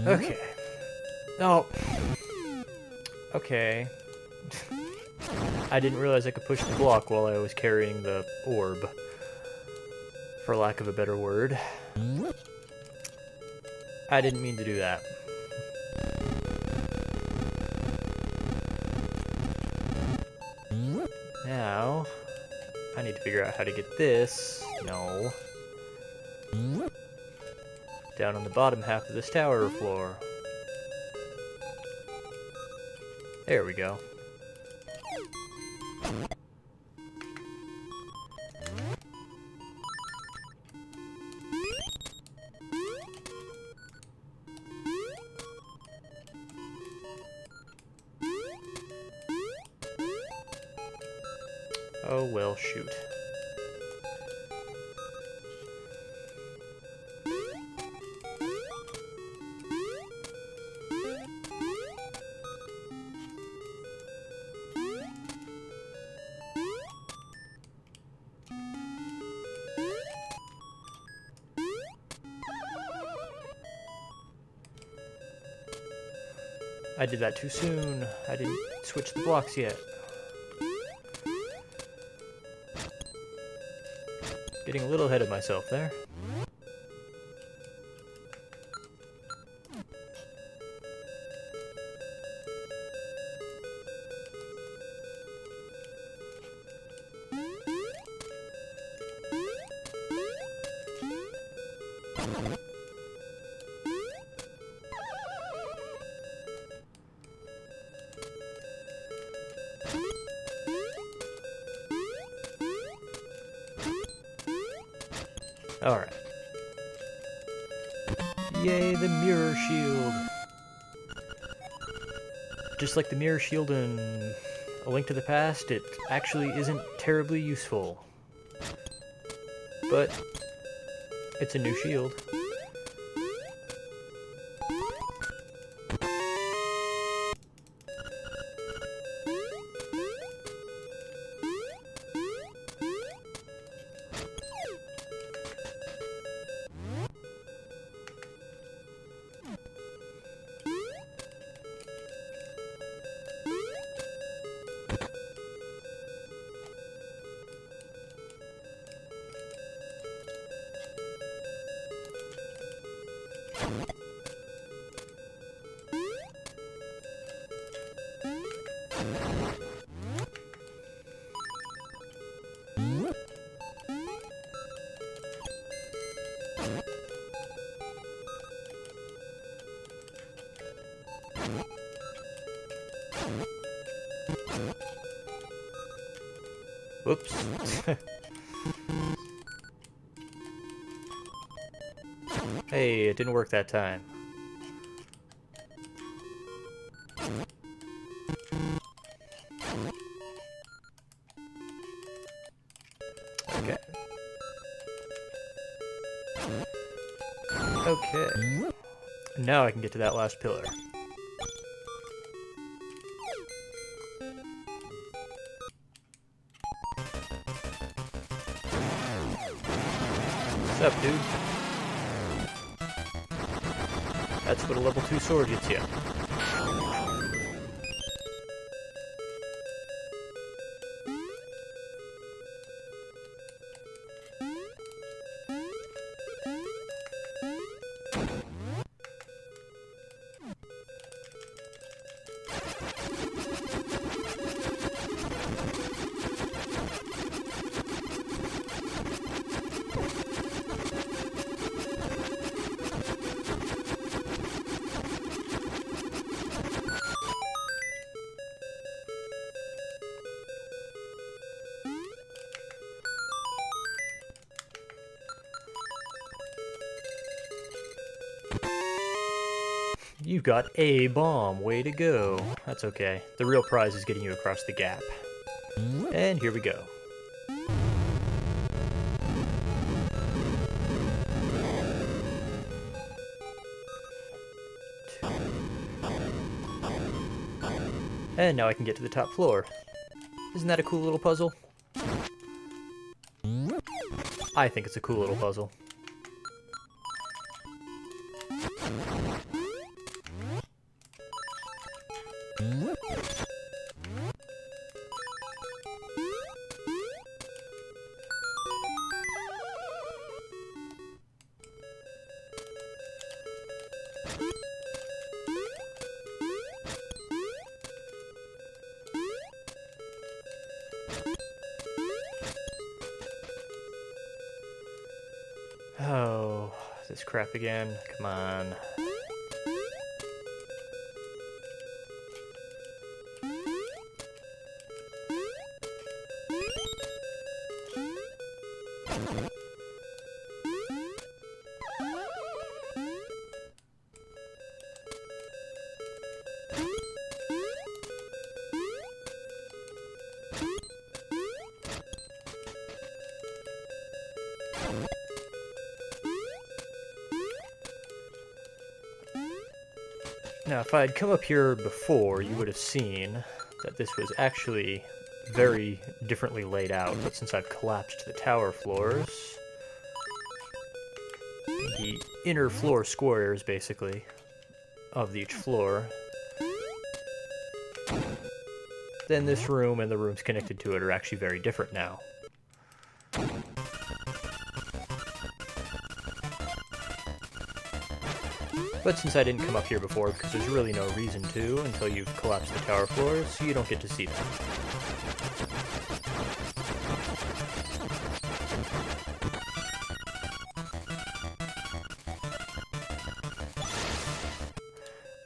Okay. Oh. Okay. I didn't realize I could push the block while I was carrying the orb, for lack of a better word. I didn't mean to do that. Now, I need to figure out how to get this. No. Down on the bottom half of this tower floor. There we go. Oh well, shoot. I did that too soon. I didn't switch the blocks yet. Getting a little ahead of myself there. Alright. Yay, the mirror shield! Just like the mirror shield in A Link to the Past, it actually isn't terribly useful. But it's a new shield. Whoops. Hey, it didn't work that time. Okay. Okay. Now I can get to that last pillar. What's up, dude? That's what a level 2 sword gets you. You got a bomb. Way to go. That's okay. The real prize is getting you across the gap. And here we go. And now I can get to the top floor. Isn't that a cool little puzzle? I think it's a cool little puzzle. Oh, this crap again. Come on. Now, if I had come up here before, you would have seen that this was actually very differently laid out, but since I've collapsed the tower floors, the inner floor squares, basically, of each floor, then this room and the rooms connected to it are actually very different now. But since I didn't come up here before, because there's really no reason to until you've collapsed the tower floors, so you don't get to see them.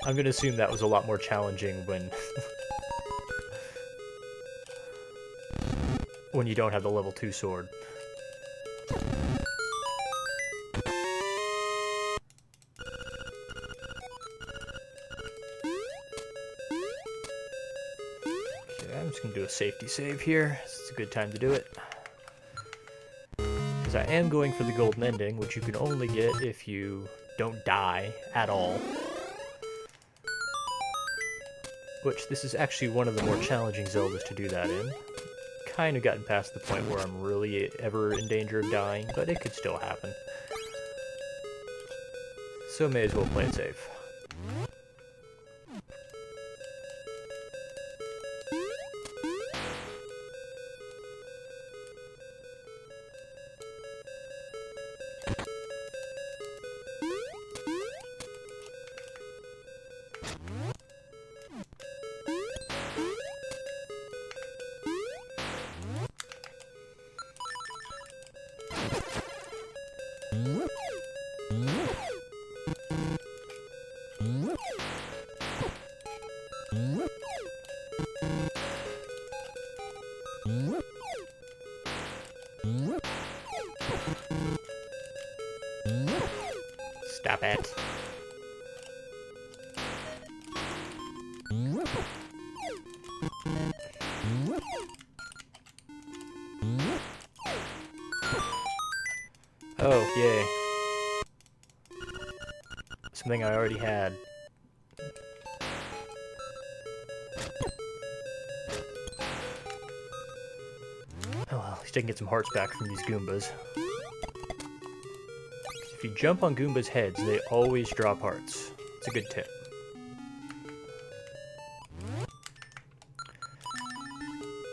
I'm gonna assume that was a lot more challenging when when you don't have the level 2 sword. I'm just going to do a safety save here. It's a good time to do it. Because I am going for the golden ending, which you can only get if you don't die at all. Which, this is actually one of the more challenging Zeldas to do that in. Kind of gotten past the point where I'm really ever in danger of dying, but it could still happen. So may as well play it safe. Stop it. Yay. Something I already had. Oh well, at least I can get some hearts back from these Goombas. If you jump on Goomba's heads, they always drop hearts. It's a good tip.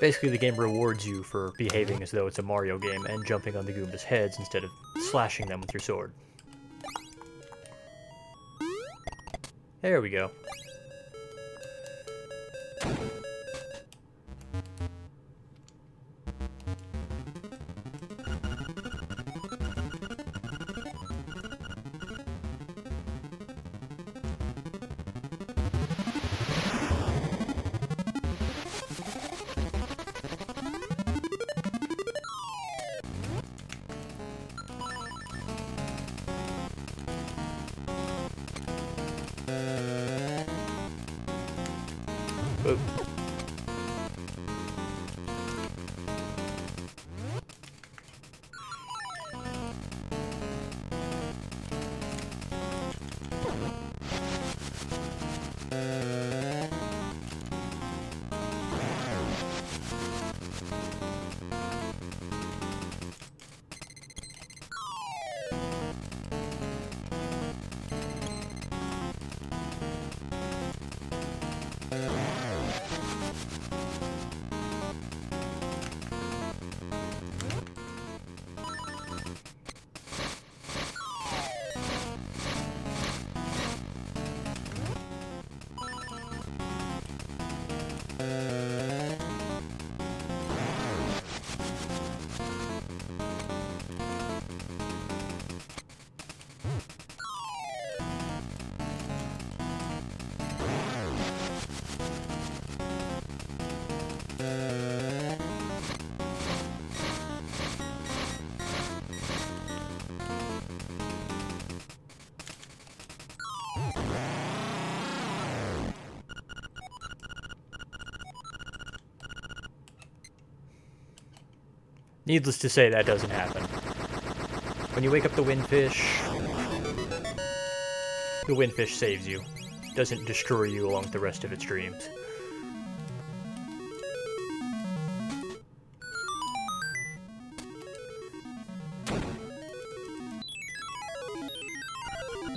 Basically, the game rewards you for behaving as though it's a Mario game and jumping on the Goomba's heads instead of slashing them with your sword. There we go. Oop. Needless to say, that doesn't happen. When you wake up the windfish saves you. Doesn't destroy you along with the rest of its dreams.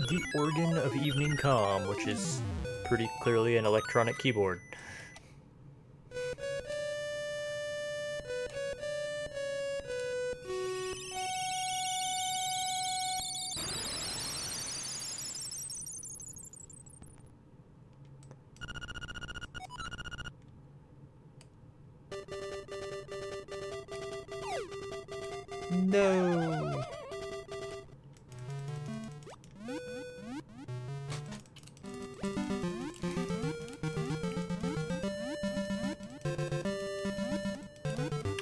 The Organ of Evening Calm, which is pretty clearly an electronic keyboard. No. I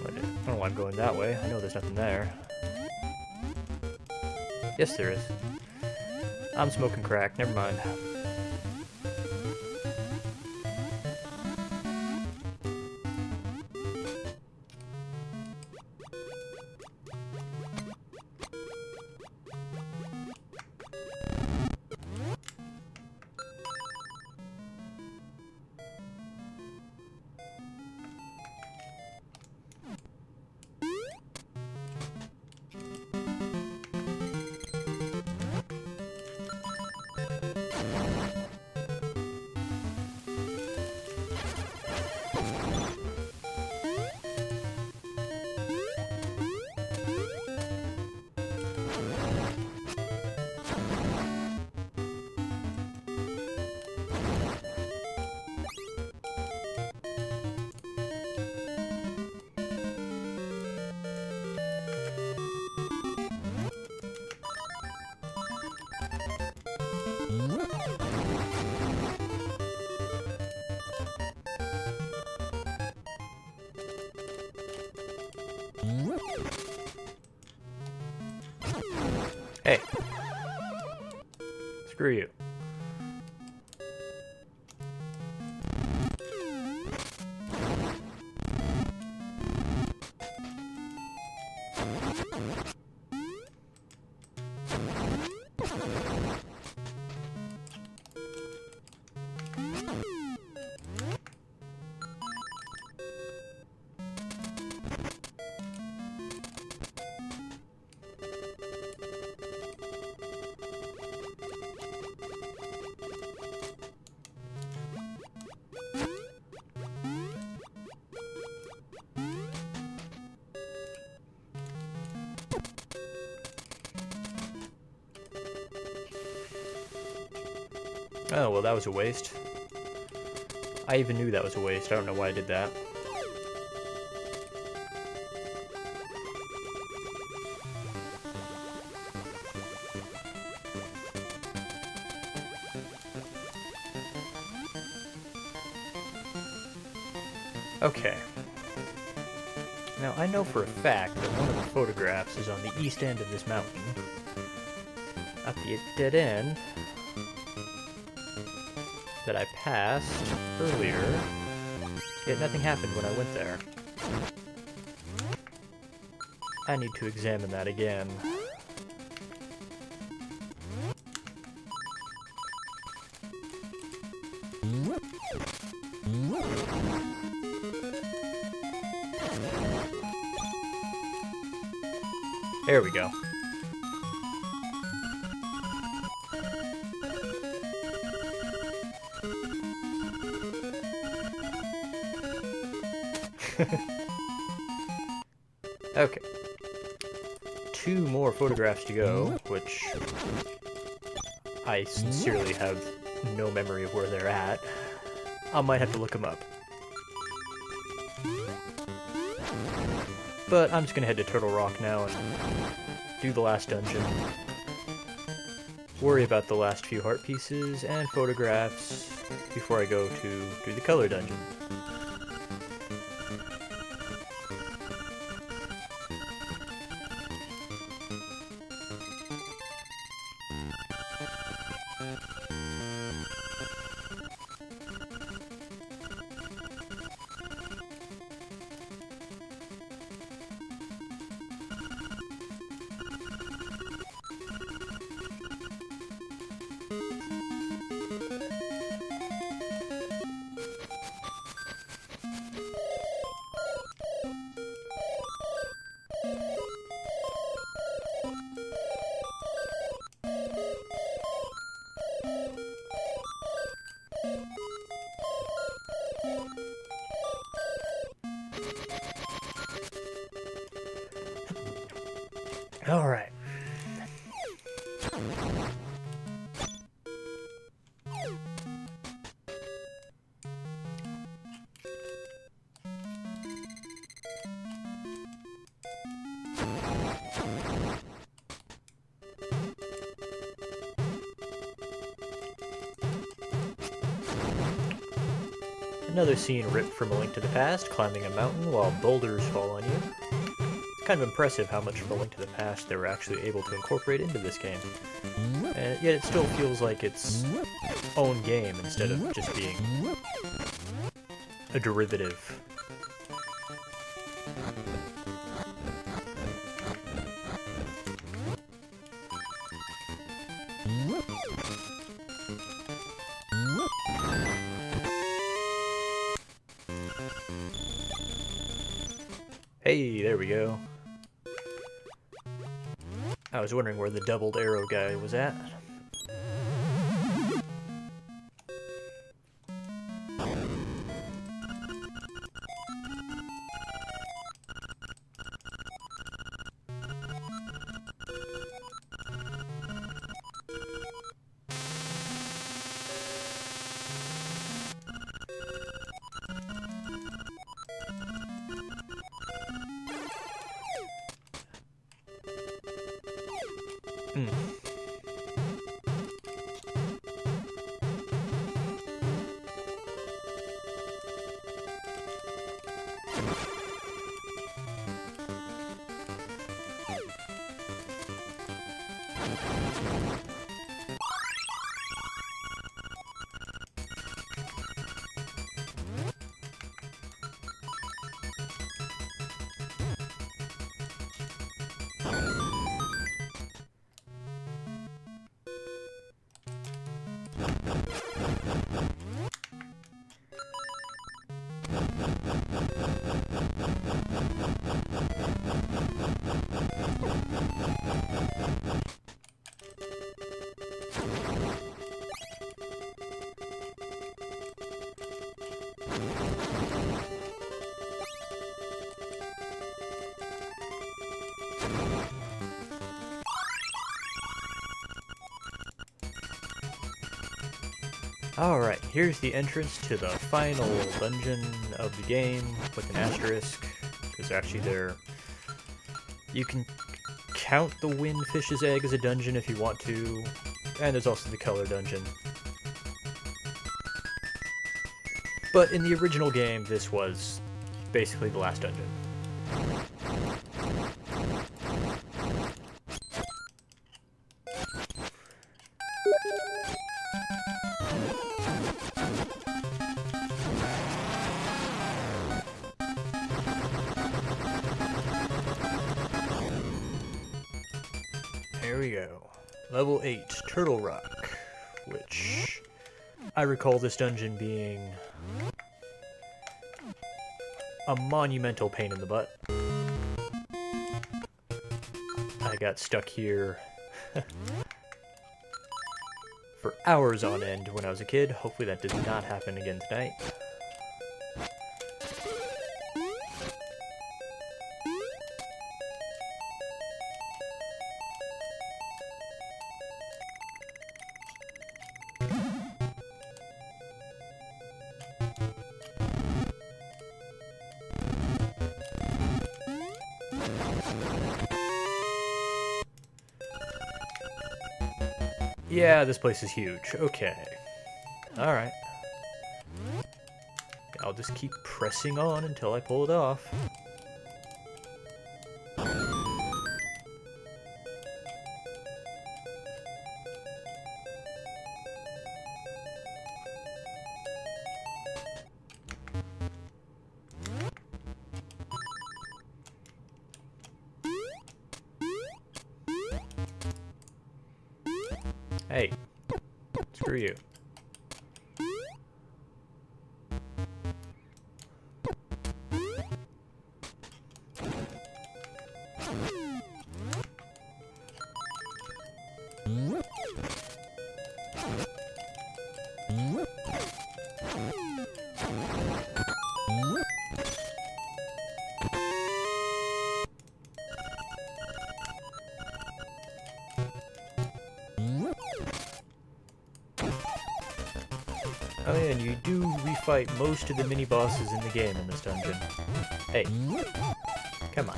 don't know why I'm going that way. I know there's nothing there. Yes, there is. I'm smoking crack. Never mind. Hey. Screw you. Oh, well, that was a waste. I even knew that was a waste. I don't know why I did that. Okay. Now, I know for a fact that one of the photographs is on the east end of this mountain. At the dead end that I passed earlier, yet nothing happened when I went there. I need to examine that again. There we go. Okay. 2 more photographs to go, which I sincerely have no memory of where they're at. I might have to look them up. But I'm just gonna head to Turtle Rock now and do the last dungeon. Worry about the last few heart pieces and photographs before I go to do the color dungeon. All right. Another scene ripped from A Link to the Past, climbing a mountain while boulders fall on you. It's kind of impressive how much of A Link to the Past they were actually able to incorporate into this game. And yet it still feels like its own game instead of just being a derivative. Hey, there we go. I was wondering where the doubled arrow guy was at. Alright, here's the entrance to the final dungeon of the game with an asterisk, because actually you can count the Windfish's Egg as a dungeon if you want to, and there's also the color dungeon. But in the original game, this was basically the last dungeon. Here we go. Level 8, Turtle Rock, which I recall this dungeon being a monumental pain in the butt. I got stuck here for hours on end when I was a kid. Hopefully that does not happen again tonight. Yeah, this place is huge. Okay. Alright. I'll just keep pressing on until I pull it off. Hey, screw you. Oh yeah, and you do refight most of the mini-bosses in the game in this dungeon. Hey, come on.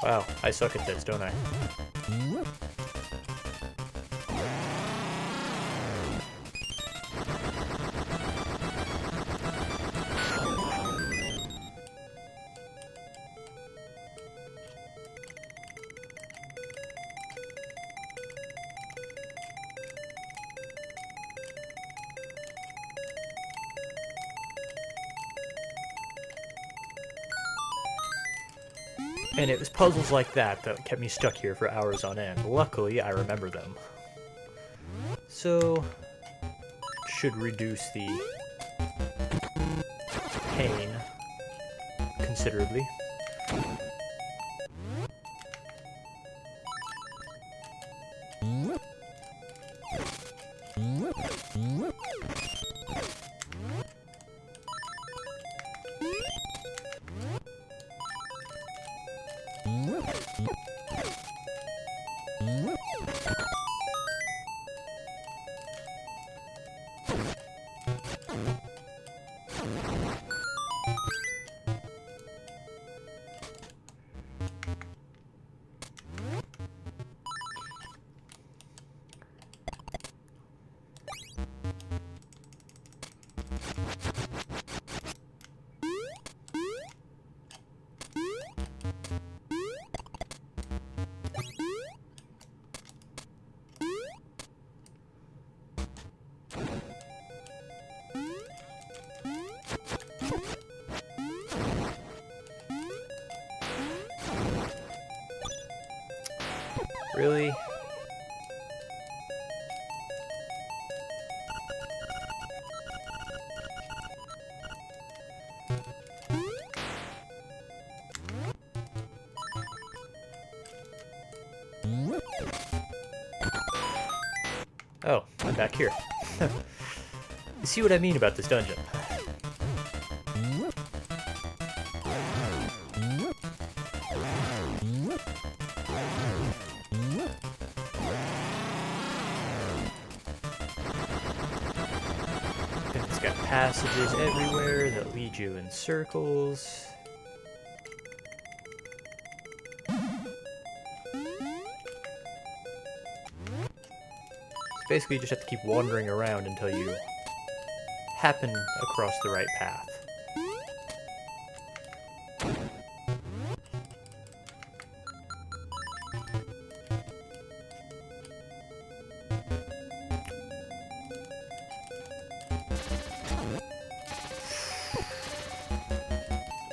Wow, I suck at this, don't I? And it was puzzles like that that kept me stuck here for hours on end. Luckily, I remember them. So, should reduce the pain considerably. Really? back here. You see what I mean about this dungeon? It's got passages everywhere that lead you in circles. Basically, you just have to keep wandering around until you happen across the right path.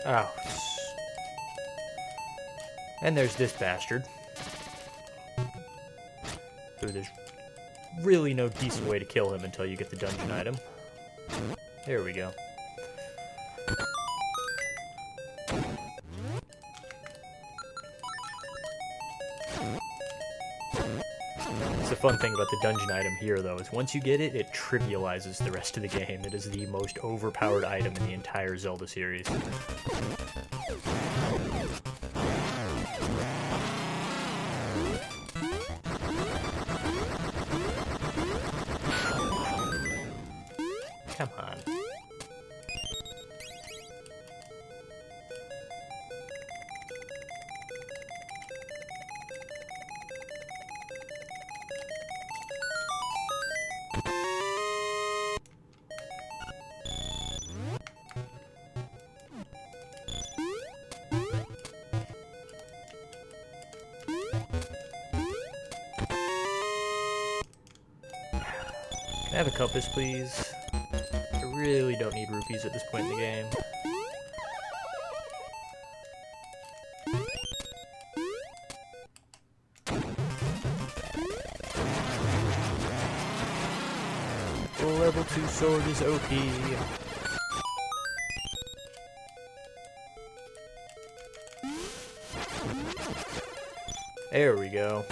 Oh. And there's this bastard. Who there's really no decent way to kill him until you get the dungeon item. There we go. It's the fun thing about the dungeon item here, though, is once you get it, it trivializes the rest of the game. It is the most overpowered item in the entire Zelda series. Come on. Can I have a compass, please? I really don't need rupees at this point in the game. The level 2 sword is OP. There we go.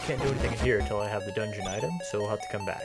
Can't do anything in here until I have the dungeon item, so we'll have to come back.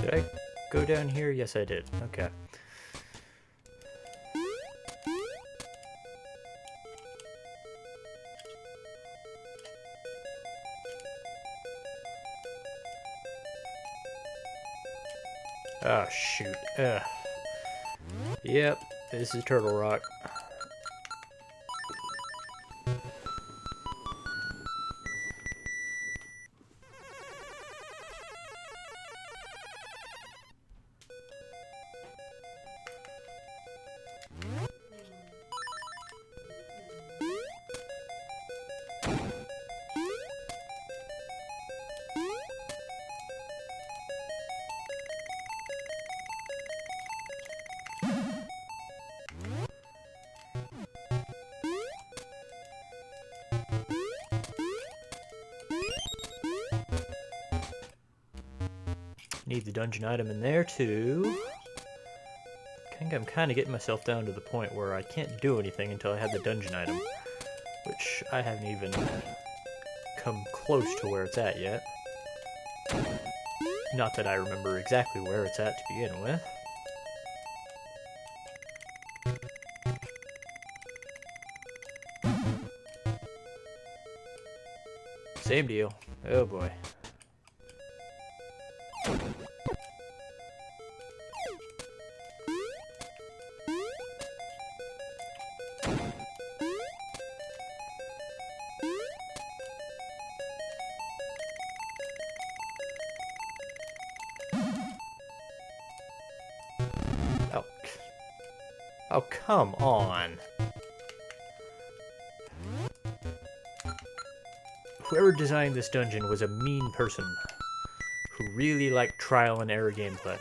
Did I go down here? Yes, I did. Okay. Oh, shoot. Ugh. Yep, this is Turtle Rock. Need the dungeon item in there too. I think I'm kind of getting myself down to the point where I can't do anything until I have the dungeon item, which I haven't even come close to where it's at yet. Not that I remember exactly where it's at to begin with. Same deal. Oh boy. Oh. Oh, come on. Whoever designed this dungeon was a mean person who really liked trial and error gameplay.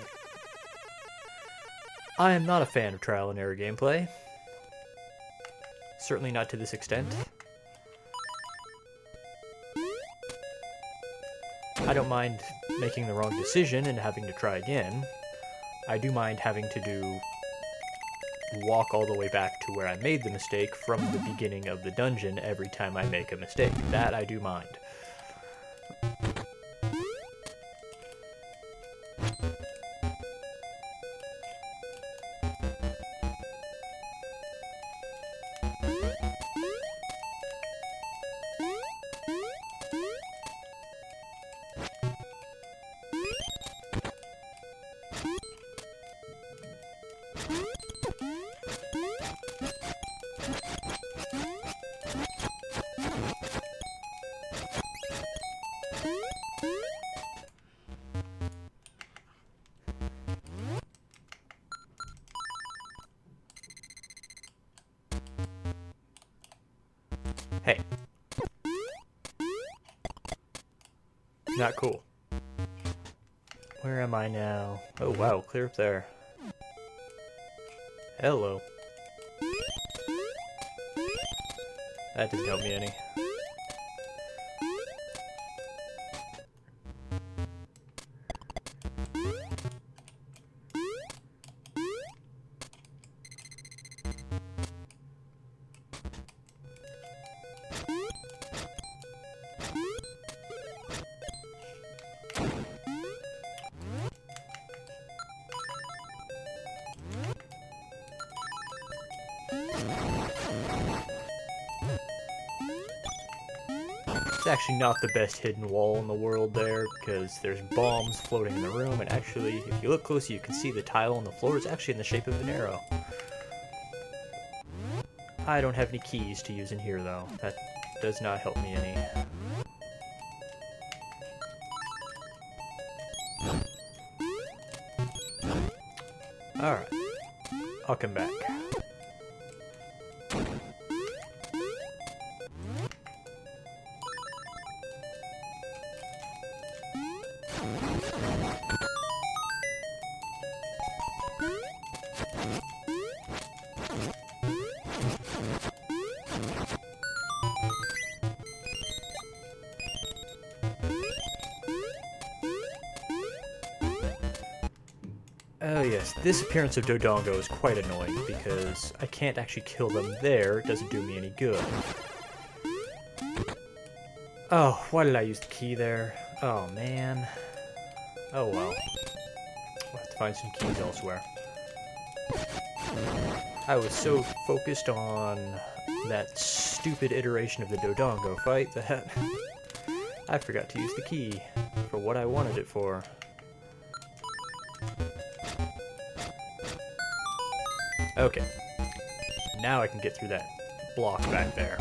I am not a fan of trial and error gameplay. Certainly not to this extent. I don't mind making the wrong decision and having to try again. I do mind having to walk all the way back to where I made the mistake from the beginning of the dungeon every time I make a mistake. That I do mind. Hey. Not cool. Where am I now? Oh wow, clear up there. Hello. That doesn't help me any. It's actually not the best hidden wall in the world there, because there's bombs floating in the room, and actually, if you look closely, you can see the tile on the floor is actually in the shape of an arrow. I don't have any keys to use in here, though. That does not help me any. Alright. I'll come back. Oh yes, this appearance of Dodongo is quite annoying because I can't actually kill them there, it doesn't do me any good. Oh, why did I use the key there? Oh man. Oh well. We'll have to find some keys elsewhere. I was so focused on that stupid iteration of the Dodongo fight that I forgot to use the key for what I wanted it for. Okay, now I can get through that block back there.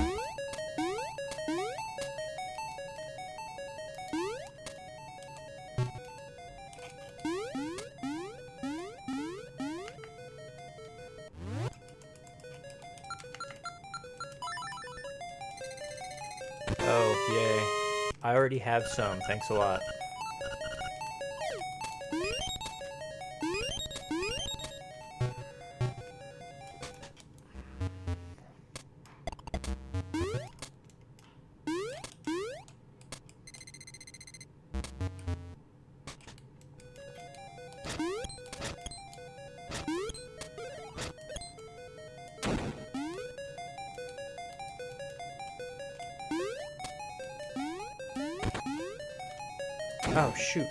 Oh, yay. I already have some, thanks a lot. Oh, shoot.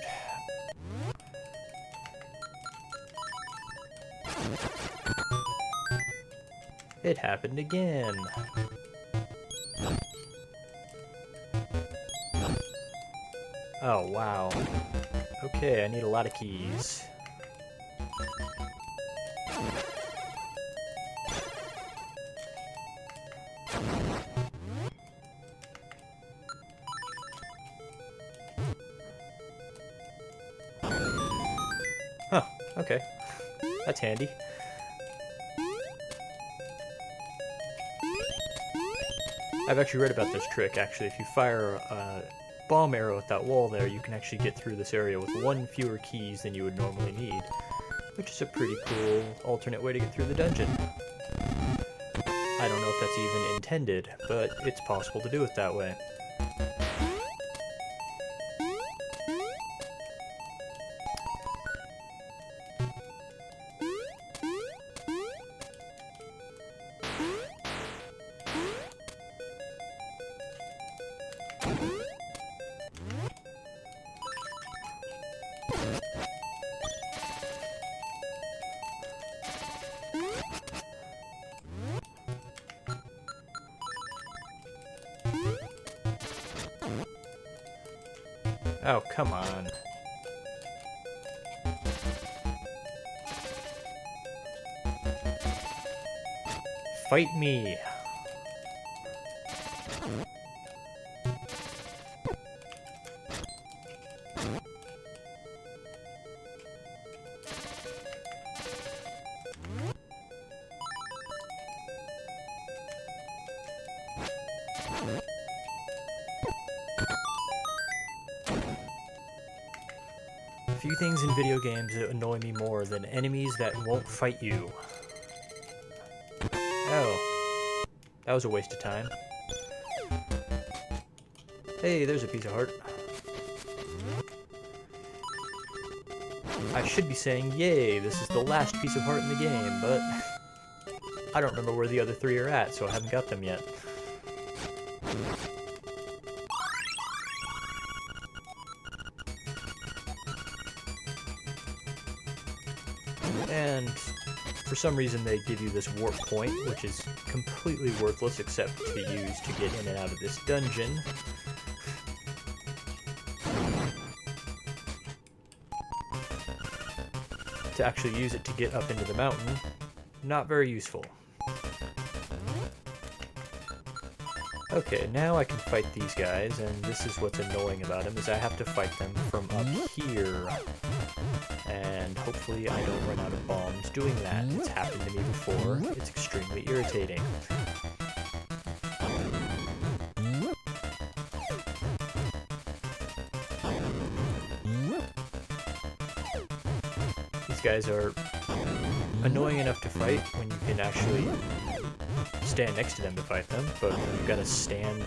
It happened again. Oh, wow. Okay, I need a lot of keys. Huh, okay. That's handy. I've actually read about this trick, actually. If you fire a bomb arrow at that wall there, you can actually get through this area with one fewer keys than you would normally need, which is a pretty cool alternate way to get through the dungeon. I don't know if that's even intended, but it's possible to do it that way. Oh, come on. Fight me. Few things in video games that annoy me more than enemies that won't fight you. Oh, that was a waste of time. Hey, there's a piece of heart. I should be saying, yay, this is the last piece of heart in the game, but I don't remember where the other three are at, so I haven't got them yet. And for some reason they give you this warp point, which is completely worthless except to use to get in and out of this dungeon. To actually use it to get up into the mountain, not very useful. Okay, now I can fight these guys, and this is what's annoying about them, is I have to fight them from up here. And hopefully I don't run out of bombs doing that. It's happened to me before. It's extremely irritating. These guys are annoying enough to fight when you can actually stand next to them to fight them, but when you've got to stand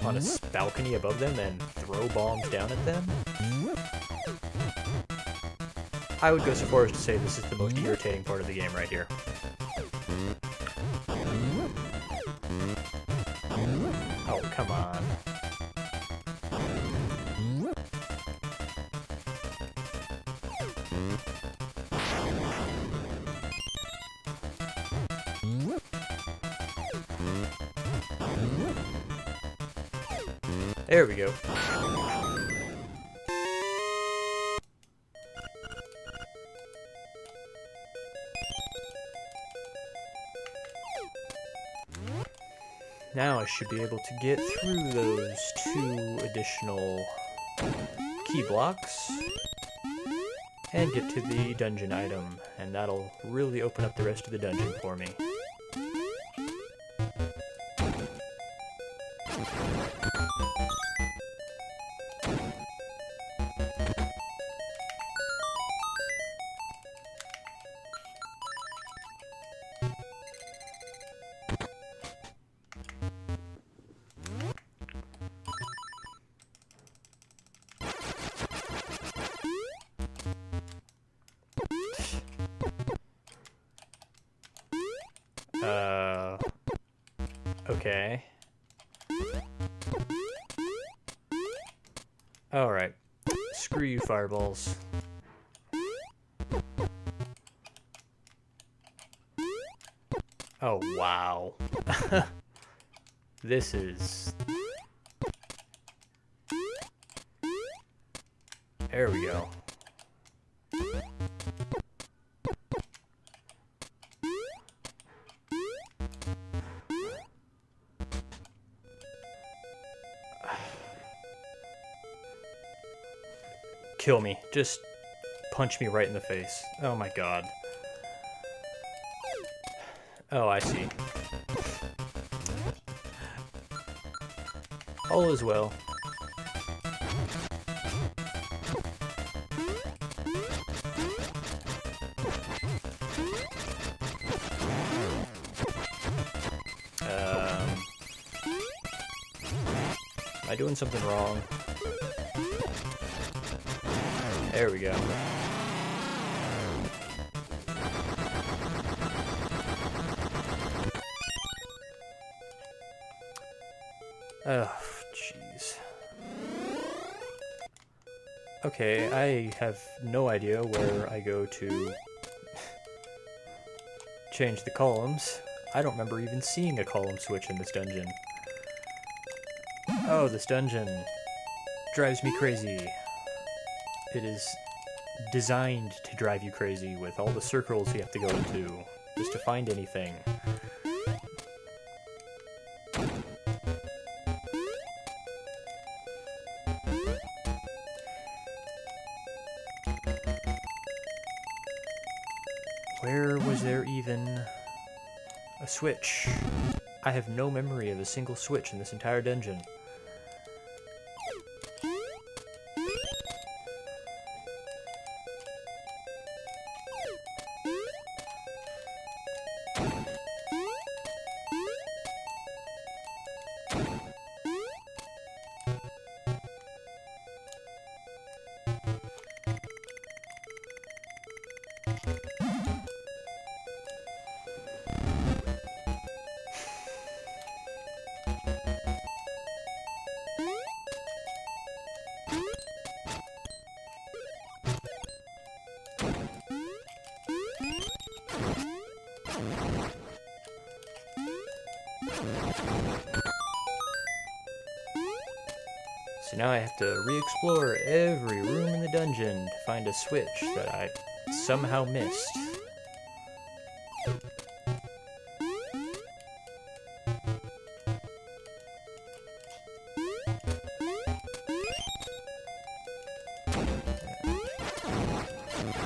on a balcony above them and throw bombs down at them, I would go so far as to say this is the most irritating part of the game right here. Oh, come on. There we go. Now I should be able to get through those 2 additional key blocks and get to the dungeon item, and that'll really open up the rest of the dungeon for me. Okay. Alright. Screw you, fireballs. Oh, wow. This is... There we go. Kill me. Just punch me right in the face. Oh my god. Oh, I see. All is well. Am I doing something wrong? There we go. Oh, jeez. Okay, I have no idea where I go to change the columns. I don't remember even seeing a column switch in this dungeon. Oh, this dungeon drives me crazy. It is designed to drive you crazy with all the circles you have to go into just to find anything. Where was there even a switch? I have no memory of a single switch in this entire dungeon. So now I have to re-explore every room in the dungeon to find a switch that I somehow missed.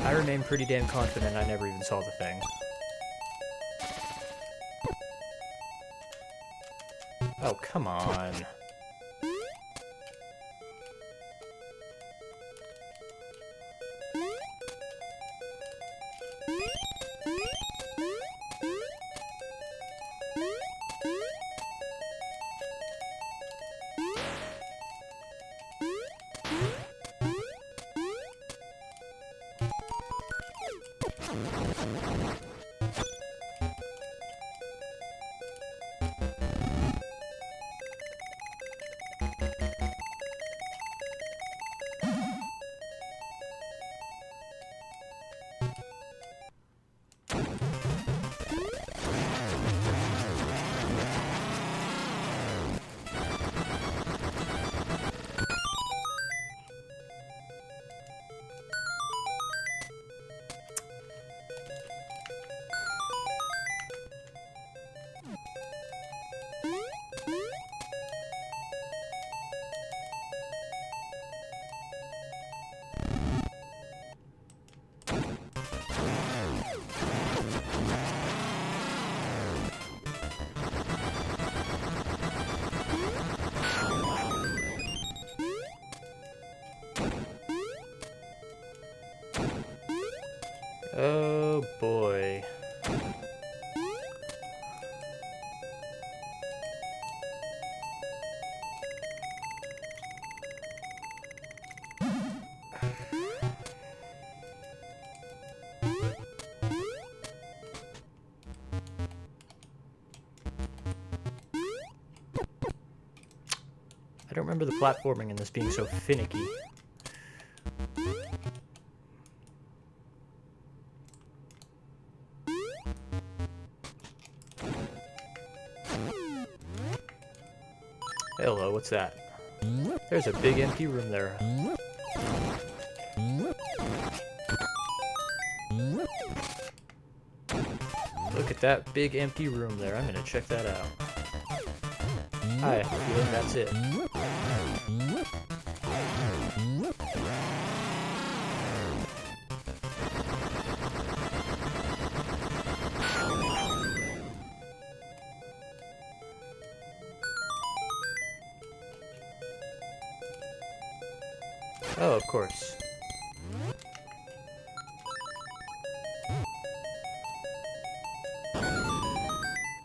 I remain pretty damn confident I never even saw the thing. Oh, come on. Oh boy. I don't remember the platforming in this being so finicky. What's that? There's a big empty room there. Look at that big empty room there. I'm gonna check that out. I have a feeling that's it. Oh, of course.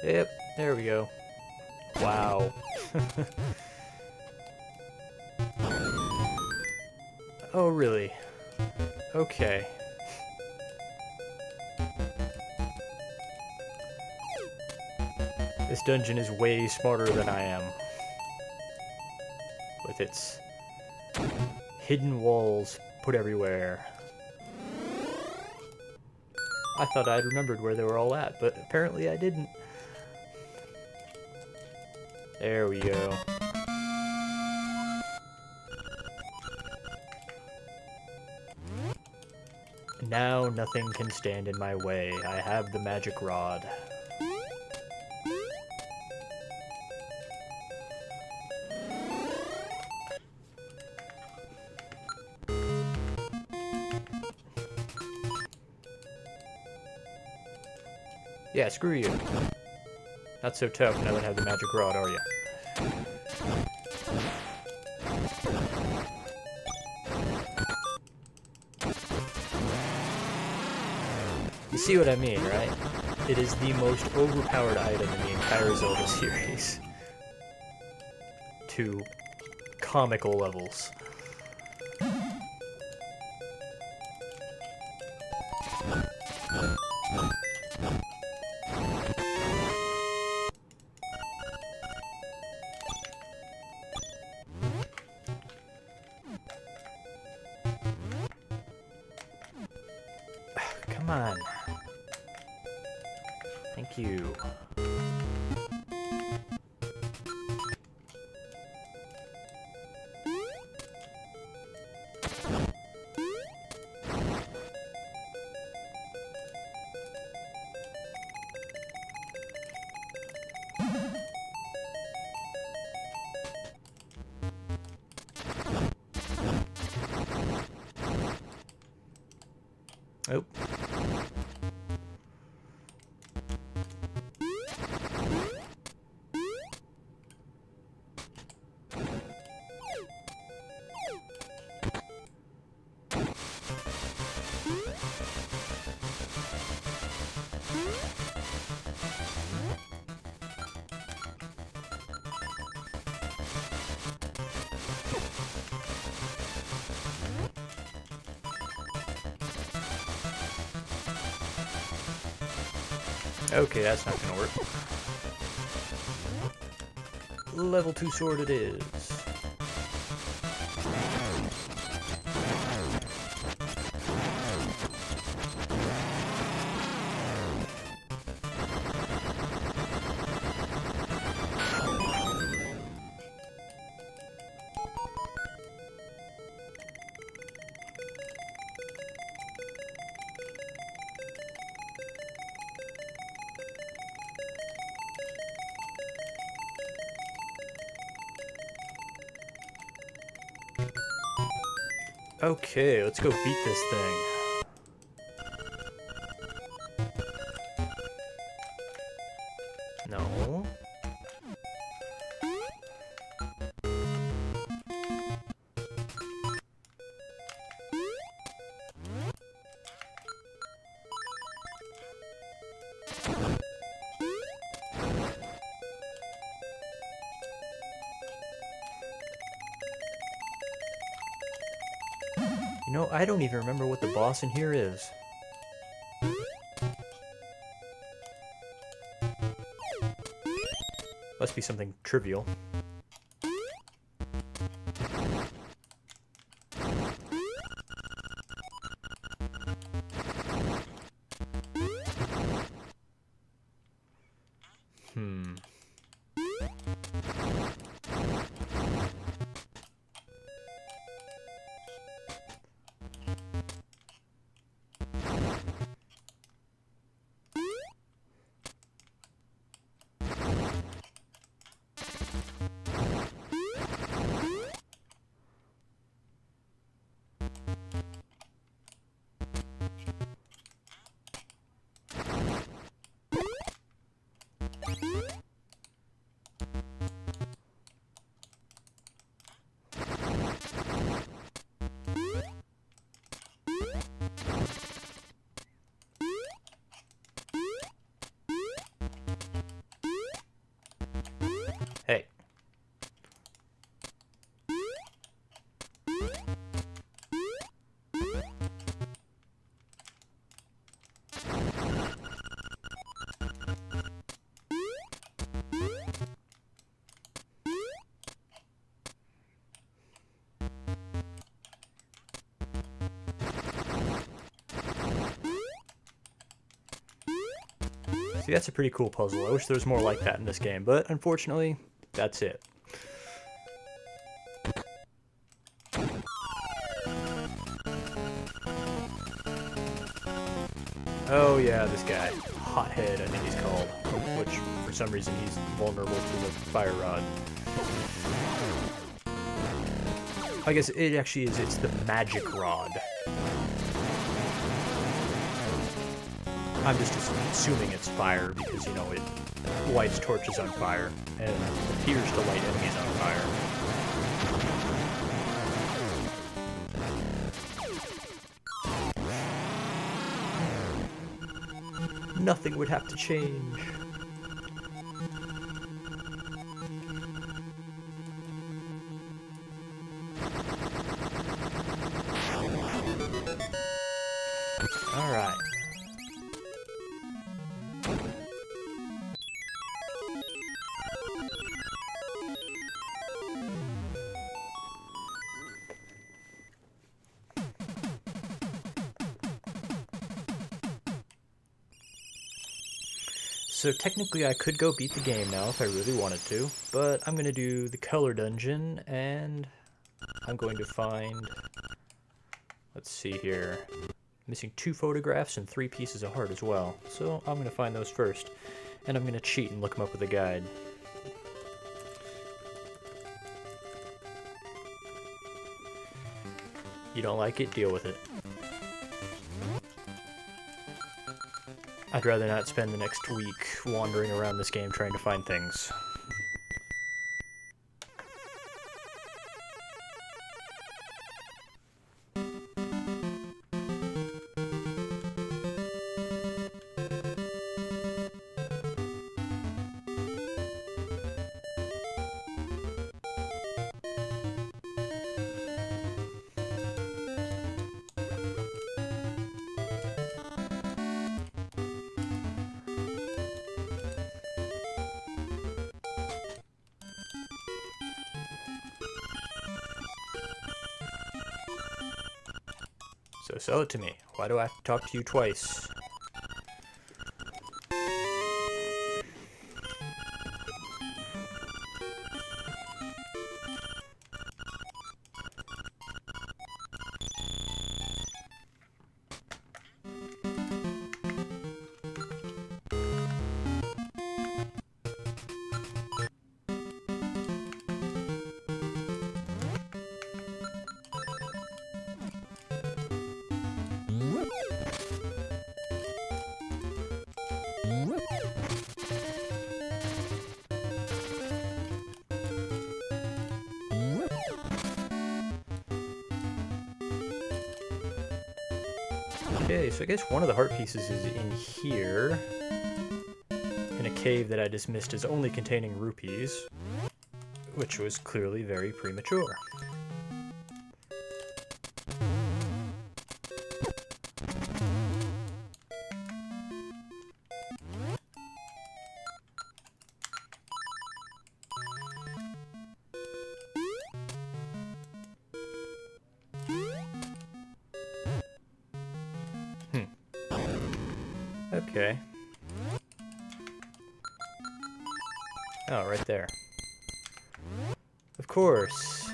Yep, there we go. Wow. Oh, really? Okay. This dungeon is way smarter than I am. With its hidden walls put everywhere. I thought I'd remembered where they were all at, but apparently I didn't. There we go. Now nothing can stand in my way. I have the magic rod. Yeah, screw you. Not so tough now that I have the magic rod, are you? You see what I mean, right? It is the most overpowered item in the entire Zelda series. To comical levels. Come on. Thank you. Oh. Okay, that's not gonna work. Level 2 sword it is. Okay, let's go beat this thing. No. You know, I don't even remember what the boss in here is. Must be something trivial. See, that's a pretty cool puzzle. I wish there was more like that in this game, but unfortunately, that's it. Oh yeah, this guy. Hothead, I think he's called. Which, for some reason, he's vulnerable to the fire rod. I guess it actually is, it's the magic rod. I'm just assuming it's fire because, you know, it lights torches on fire and appears to light enemies on fire. Nothing would have to change. All right. So technically I could go beat the game now if I really wanted to, but I'm going to do the color dungeon, and I'm going to find, let's see here, missing 2 photographs and 3 pieces of heart as well. So I'm going to find those first, and I'm going to cheat and look them up with a guide. You don't like it? Deal with it. I'd rather not spend the next week wandering around this game trying to find things. So sell it to me. Why do I have to talk to you twice? Okay, so I guess one of the heart pieces is in here, in a cave that I dismissed as only containing rupees, which was clearly very premature. Okay. Oh, right there. Of course.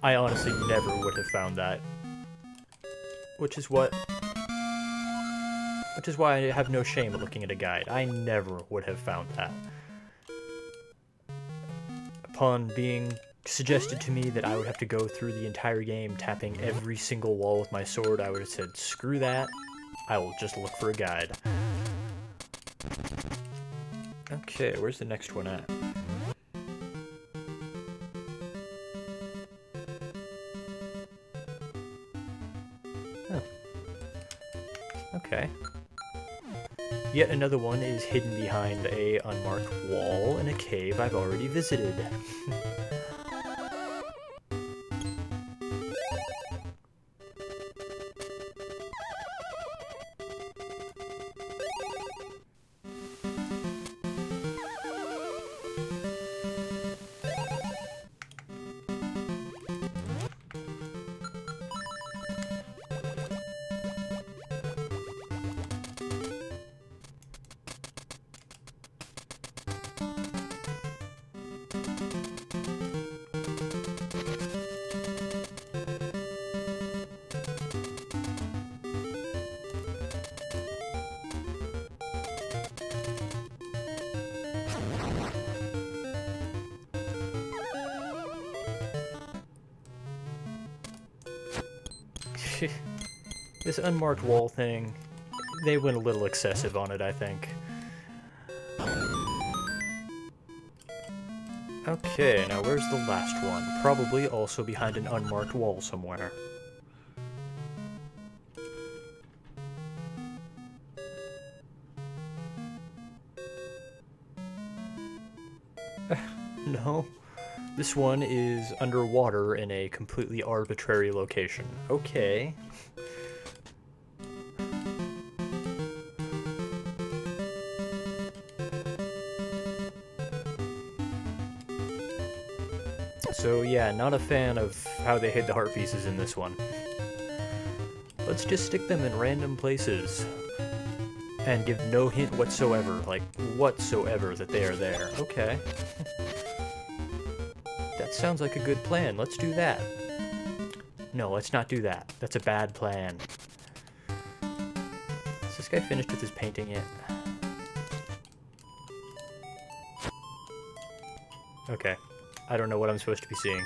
I honestly never would have found that. Which is why I have no shame at looking at a guide. I never would have found that. Upon being suggested to me that I would have to go through the entire game tapping every single wall with my sword, I would have said, screw that, I will just look for a guide. Okay, where's the next one at? Oh. Okay. Yet another one is hidden behind a unmarked wall in a cave I've already visited. This unmarked wall thing, they went a little excessive on it, I think. Okay, now where's the last one? Probably also behind an unmarked wall somewhere. No. This one is underwater in a completely arbitrary location. Okay. So yeah, not a fan of how they hid the heart pieces in this one. Let's just stick them in random places. And give no hint whatsoever, like, whatsoever, that they are there. Okay. That sounds like a good plan. Let's do that. No, let's not do that. That's a bad plan. Is this guy finished with his painting yet? Okay. I don't know what I'm supposed to be seeing.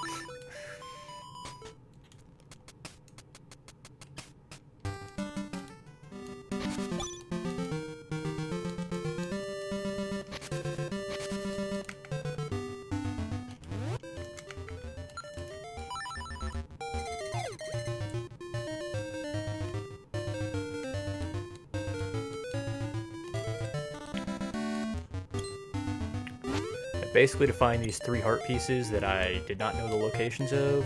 Basically, to find these 3 heart pieces that I did not know the locations of,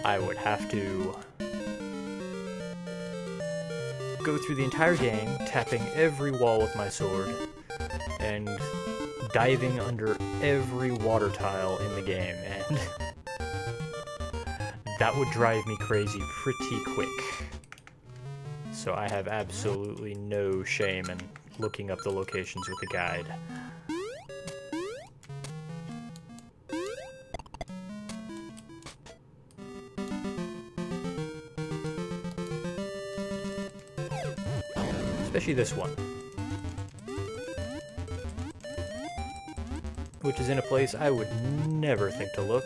I would have to go through the entire game, tapping every wall with my sword, and diving under every water tile in the game, and that would drive me crazy pretty quick. So I have absolutely no shame in looking up the locations with a guide. Especially this one, which is in a place I would never think to look.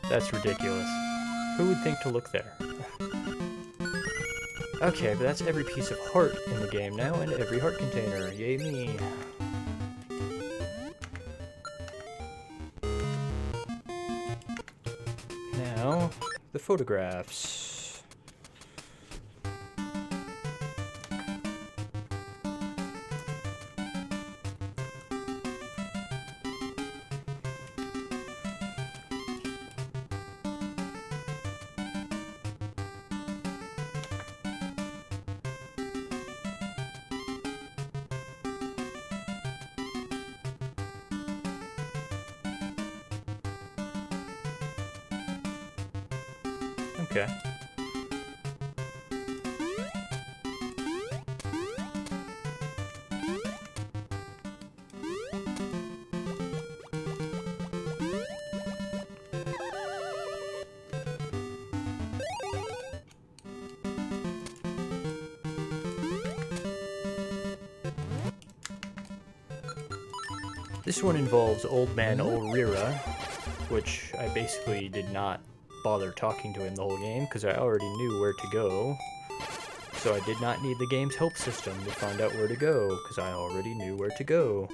That's ridiculous. Who would think to look there? Okay, but that's every piece of heart in the game now, and every heart container. Yay me. Now, the photographs. Okay. This one involves Old Man Olrira, which I basically did not bother talking to him the whole game, because I already knew where to go. So I did not need the game's help system to find out where to go, because I already knew where to go.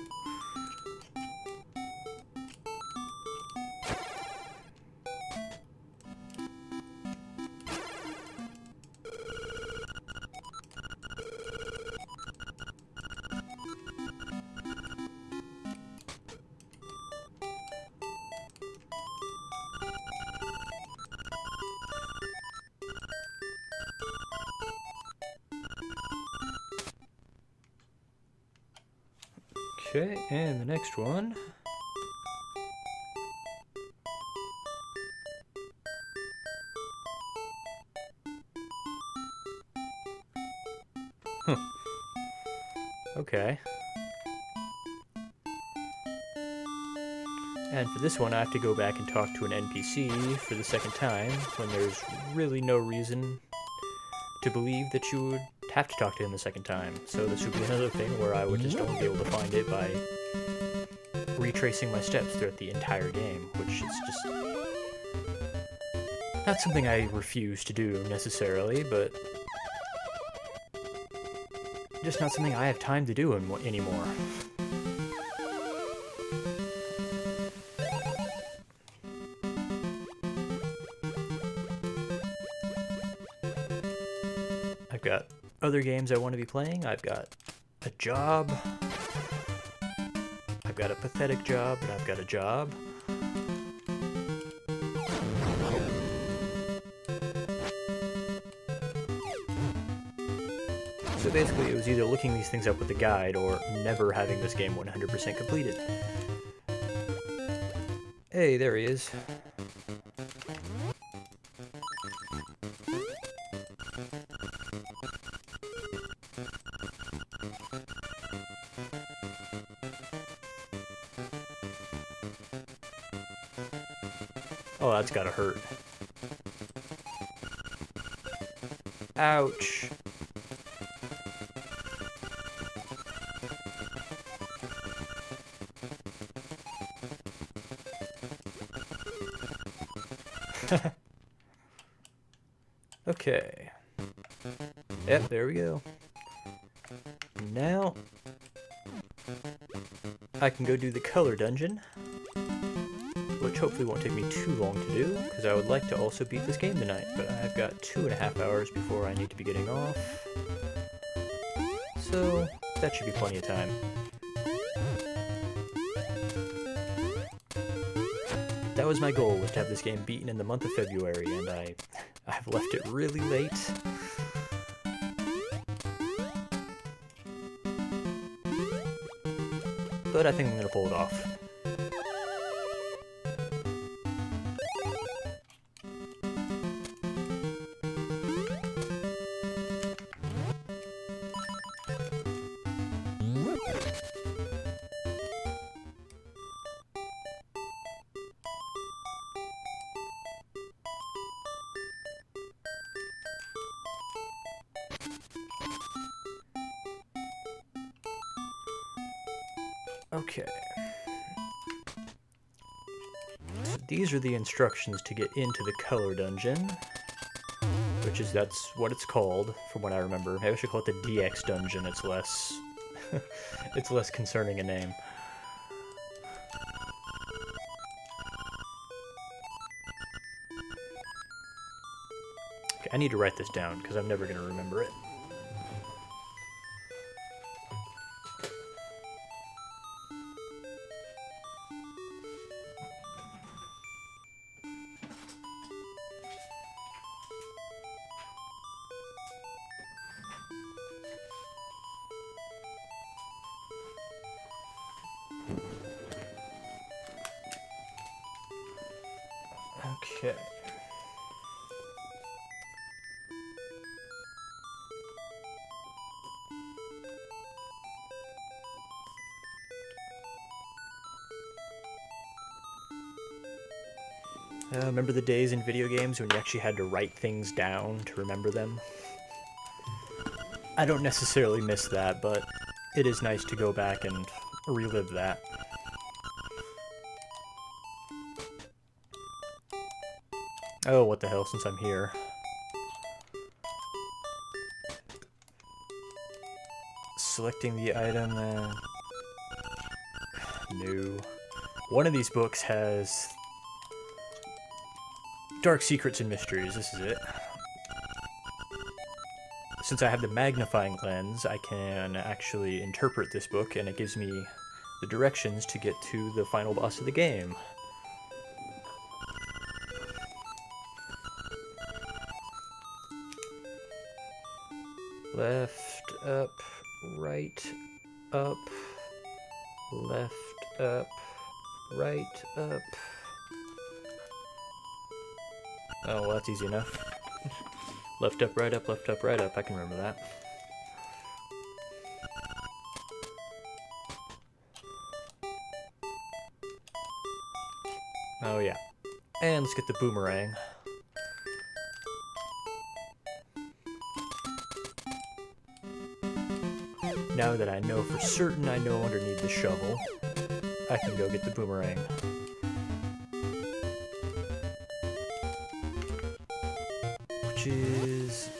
Okay, and the next one. Huh. Okay. And for this one, I have to go back and talk to an NPC for the second time, when there's really no reason to believe that you would have to talk to him the second time. So this would be another thing where I would just only be able to find it by retracing my steps throughout the entire game, which is just not something I refuse to do necessarily, but just not something I have time to do anymore. I've got other games I want to be playing. I've got a job. I've got a pathetic job, but I've got a job. So basically it was either looking these things up with the guide or never having this game 100% completed. Hey, there he is. Oh, that's gotta hurt. Ouch. Okay. Yep, there we go. Now I can go do the color dungeon, which hopefully won't take me too long to do, because I would like to also beat this game tonight, but I've got 2.5 hours before I need to be getting off, so that should be plenty of time. That was my goal, was to have this game beaten in the month of February, and I've left it really late. But I think I'm going to pull it off. Okay. So these are the instructions to get into the color dungeon, which is, that's what it's called, from what I remember. Maybe I should call it the DX dungeon. It's less, it's less concerning a name. Okay, I need to write this down because I'm never going to remember it. Okay. Remember the days in video games when you actually had to write things down to remember them? I don't necessarily miss that, but it is nice to go back and relive that. Oh, what the hell, since I'm here. Selecting the item, no. One of these books has Dark Secrets and Mysteries, this is it. Since I have the magnifying lens, I can actually interpret this book, and it gives me the directions to get to the final boss of the game. Left, up, right, up, left, up, right, up. Oh, well, that's easy enough. Left, up, right, up, left, up, right, up. I can remember that. Oh yeah. And let's get the boomerang. Now that I know for certain I no longer need the shovel, I can go get the boomerang. Which is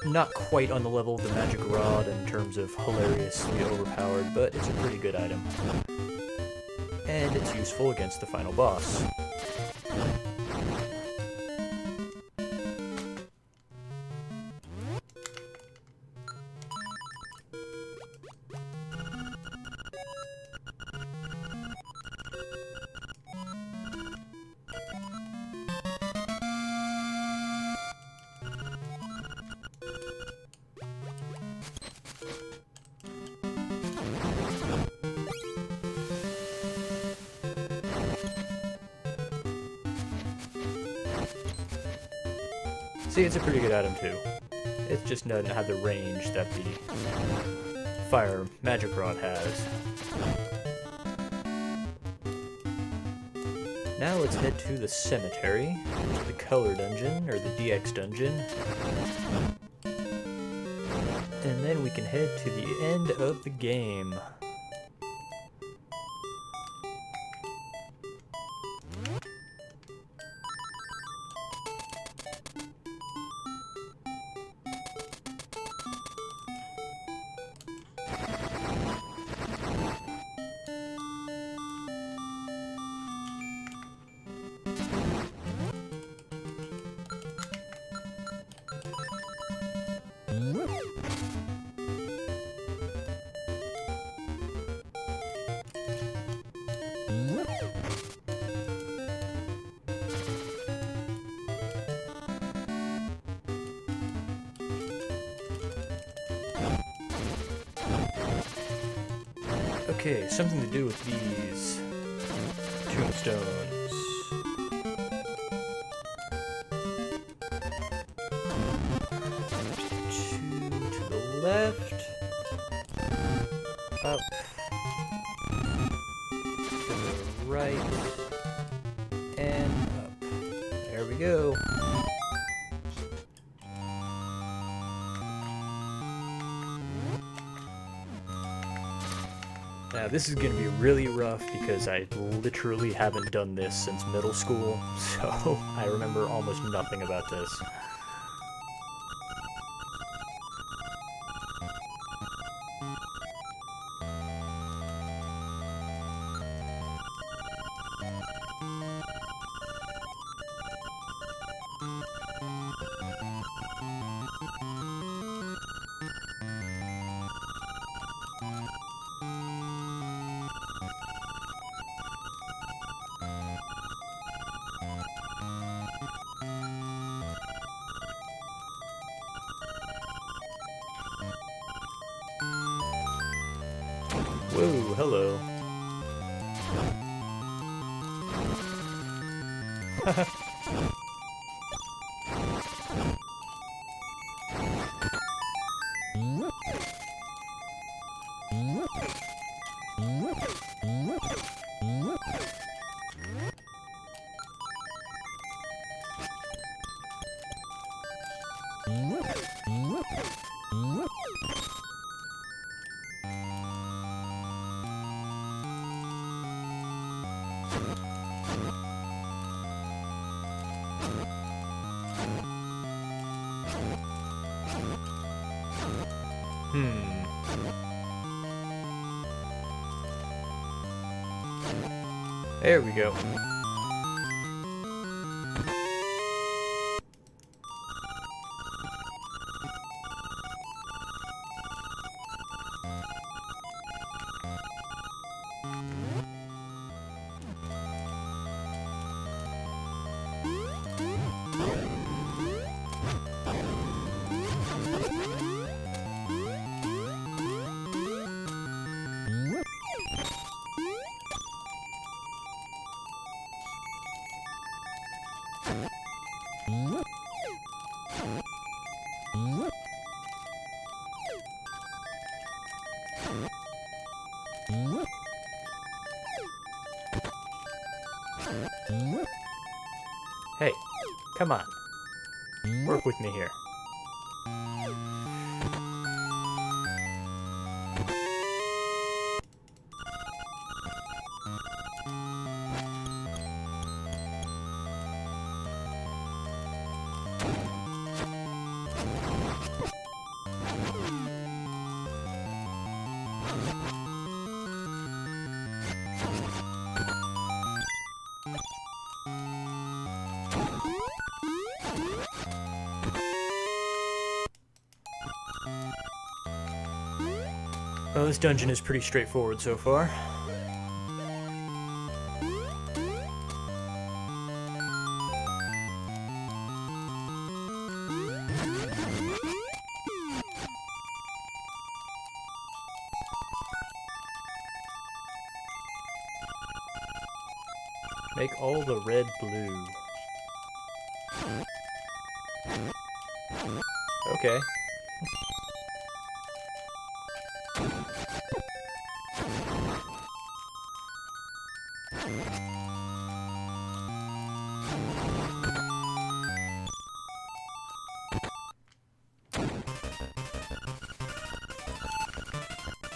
not quite on the level of the magic rod in terms of hilariously overpowered, but it's a pretty good item. And it's useful against the final boss. See, it's a pretty good item too. It just doesn't have the range that the fire magic rod has. Now let's head to the cemetery, the color dungeon, or the DX dungeon. And then we can head to the end of the game. Okay, something to do with these tombstones. Two to the left. Up. To the right. And up. There we go. Now this is going to be really rough because I literally haven't done this since middle school, so I remember almost nothing about this. Whoa, hello. There we go. Hey, come on. Work with me here. Well, this dungeon is pretty straightforward so far. Make all the red blue. Okay.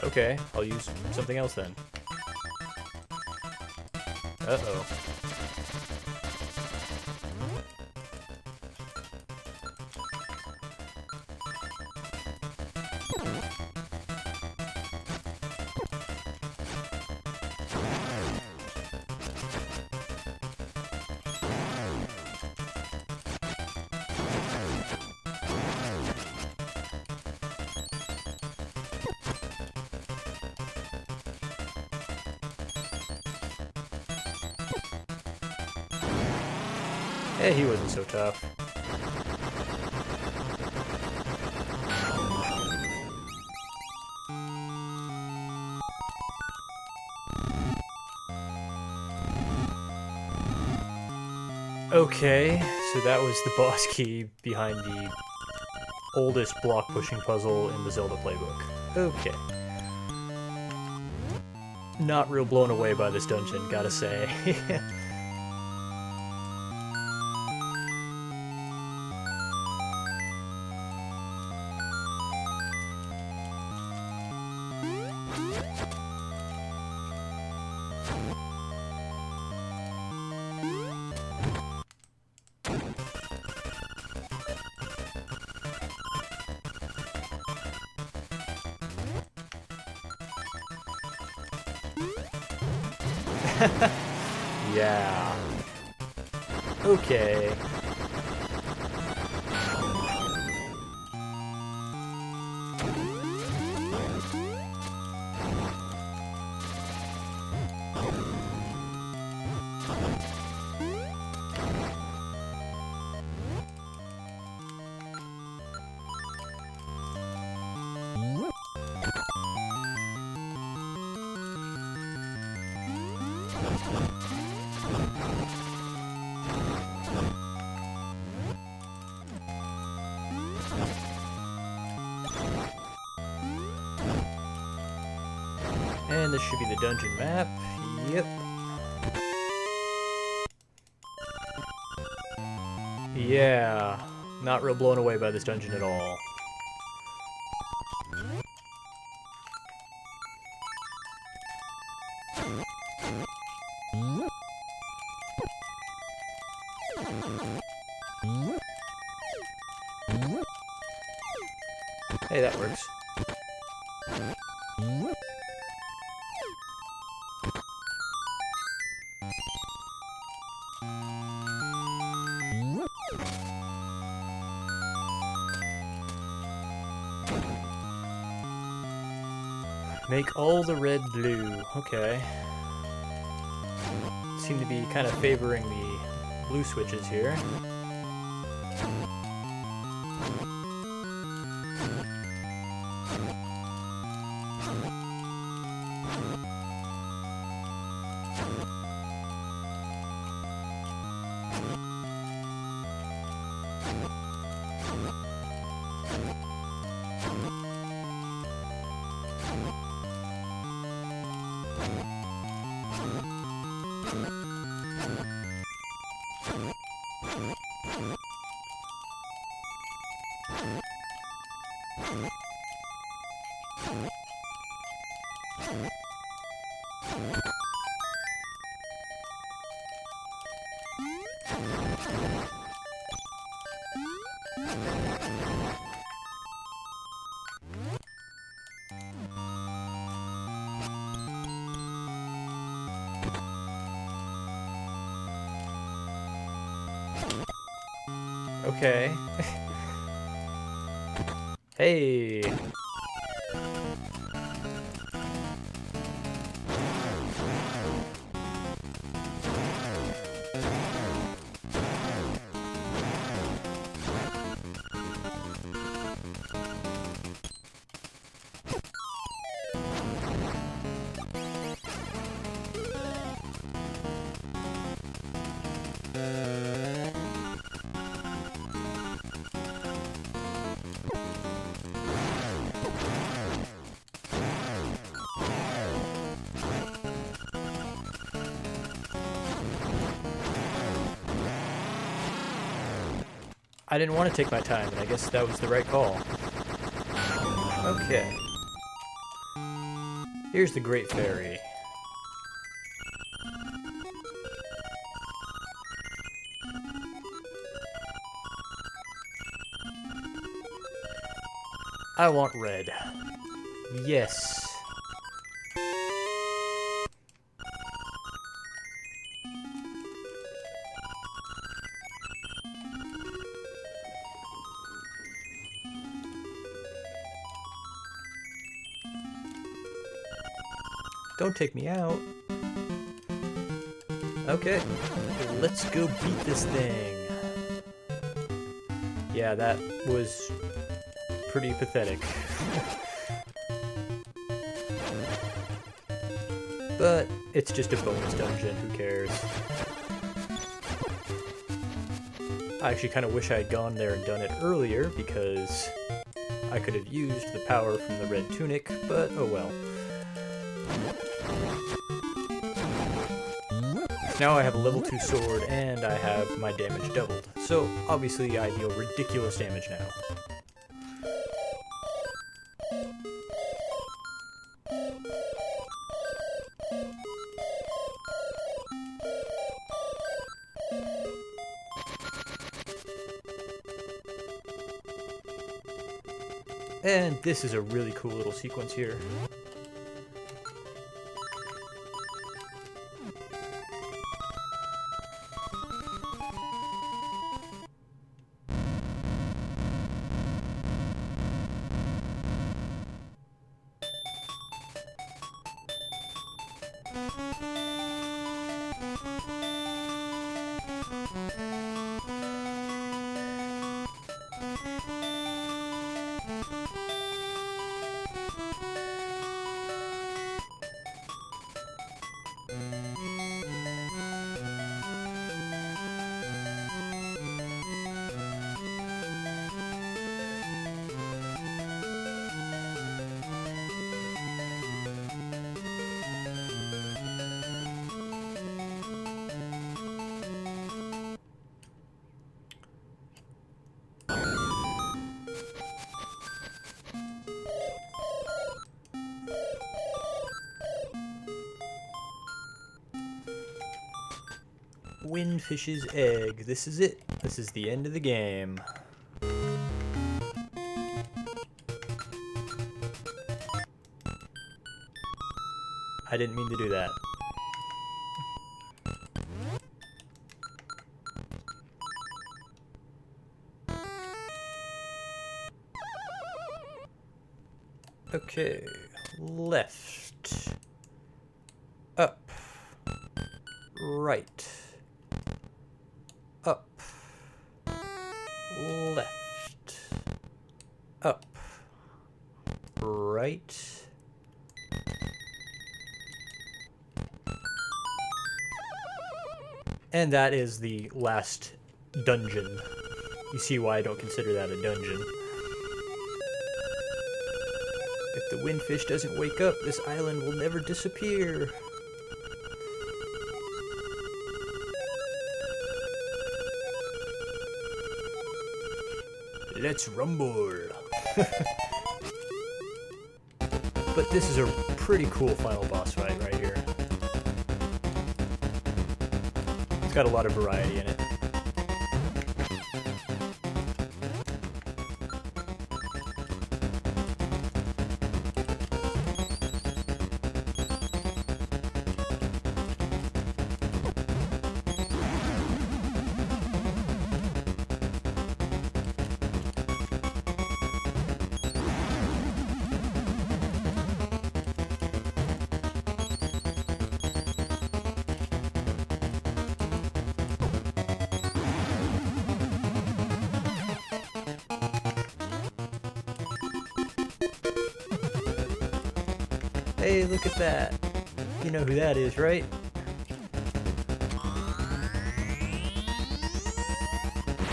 Okay, I'll use something else then. Uh-oh. Eh, he wasn't so tough. Okay, so that was the boss key behind the oldest block pushing puzzle in the Zelda playbook. Okay. Not real blown away by this dungeon, gotta say. Yeah. Okay. And this should be the dungeon map. Yep. Yeah, not real blown away by this dungeon at all. Hey, that works. Make all the red blue. Okay. Seem to be kind of favoring the blue switches here. Okay. Hey! I didn't want to take my time, and I guess that was the right call. Okay. Here's the Great Fairy. I want red. Yes. Don't take me out. Okay, let's go beat this thing. Yeah, that was pretty pathetic. But it's just a bonus dungeon, who cares? I actually kind of wish I had gone there and done it earlier, because I could have used the power from the red tunic, but oh well. Now I have a level 2 sword, and I have my damage doubled. So, obviously, I deal ridiculous damage now. And this is a really cool little sequence here. Windfish's egg. This is it. This is the end of the game. I didn't mean to do that. Okay, left, up, right, up, left, up, right, and that is the last dungeon. You see why I don't consider that a dungeon. If the windfish doesn't wake up, this island will never disappear. Let's rumble. But this is a pretty cool final boss fight right here. It's got a lot of variety in it. Hey, look at that. You know who that is, right?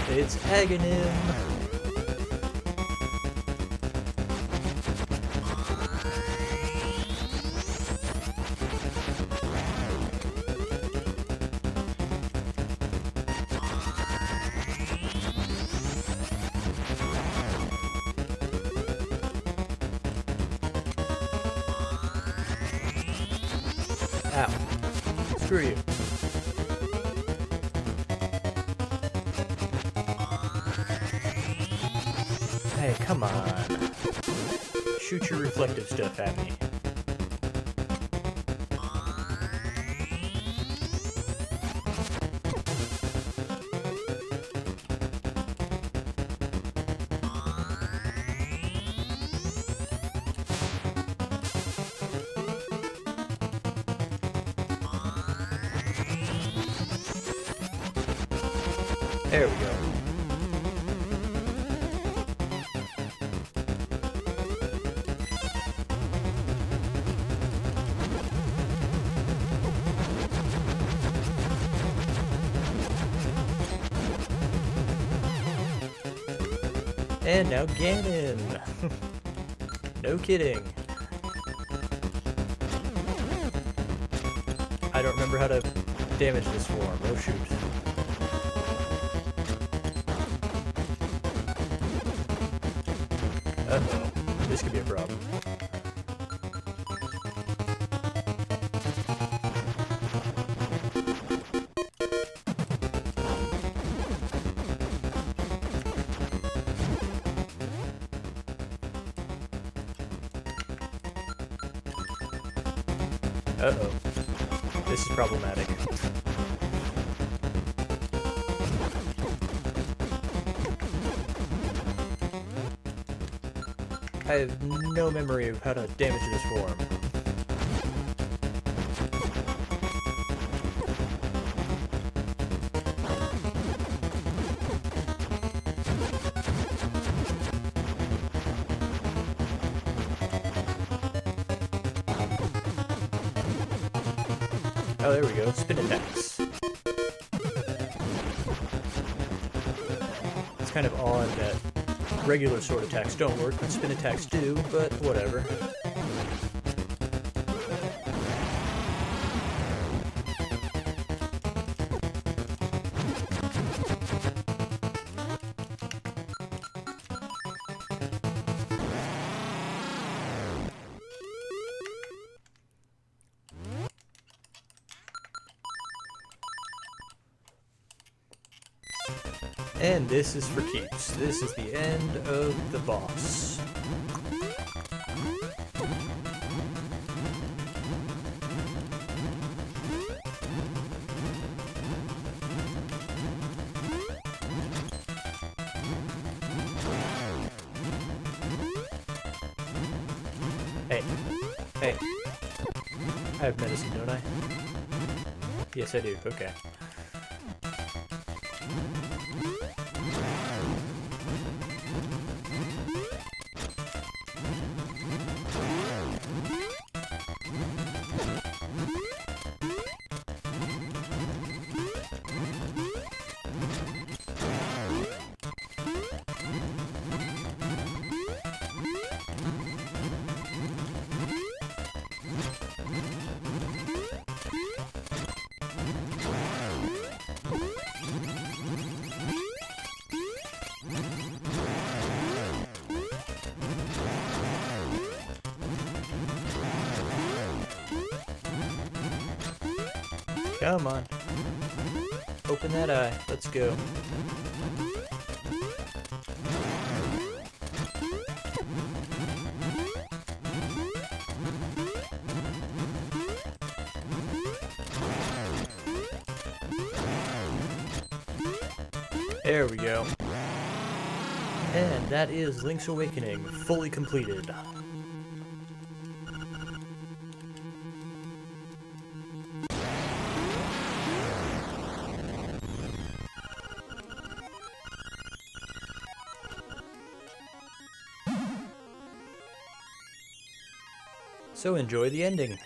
It's Aghanim. Ow. Screw you. Hey, come on. Shoot your reflective stuff at me. There we go. And now Ganon! No kidding. I don't remember how to damage this form. Oh shoot. Uh-oh. This could be a problem. Uh-oh. This is problematic. I have no memory of how to damage this form. Oh, there we go. Spin attacks. It's kind of odd that regular sword attacks don't work, but spin attacks do, but whatever. And this is for keeps. This is the end of the boss. Hey. Hey. I have medicine, don't I? Yes, I do. Okay. Come on. Open that eye. Let's go. There we go. And that is Link's Awakening fully completed. So enjoy the ending.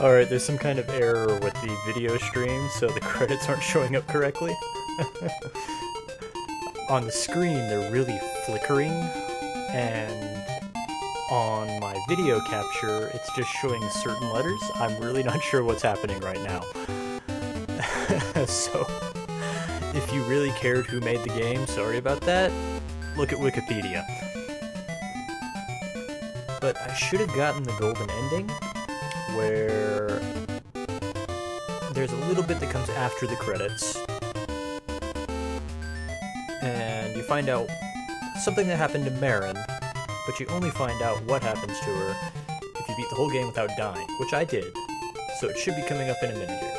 Alright, there's some kind of error with the video stream, so the credits aren't showing up correctly. On the screen, they're really flickering, and on my video capture, it's just showing certain letters. I'm really not sure what's happening right now. So, if you really cared who made the game, sorry about that. Look at Wikipedia. But I should have gotten the golden ending, where there's a little bit that comes after the credits, and you find out something that happened to Marin, but you only find out what happens to her if you beat the whole game without dying, which I did, so it should be coming up in a minute here.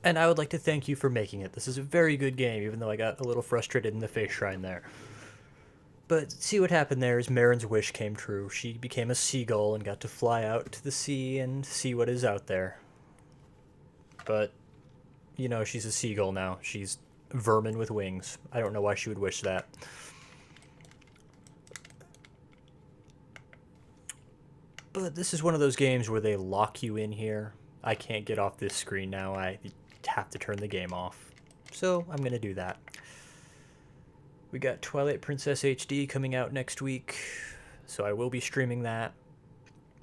And I would like to thank you for making it. This is a very good game, even though I got a little frustrated in the face shrine there. But see what happened there is Marin's wish came true. She became a seagull and got to fly out to the sea and see what is out there. But, you know, she's a seagull now. She's vermin with wings. I don't know why she would wish that. But this is one of those games where they lock you in here. I can't get off this screen now. I have to turn the game off. So I'm going to do that. We got Twilight Princess HD coming out next week, so I will be streaming that.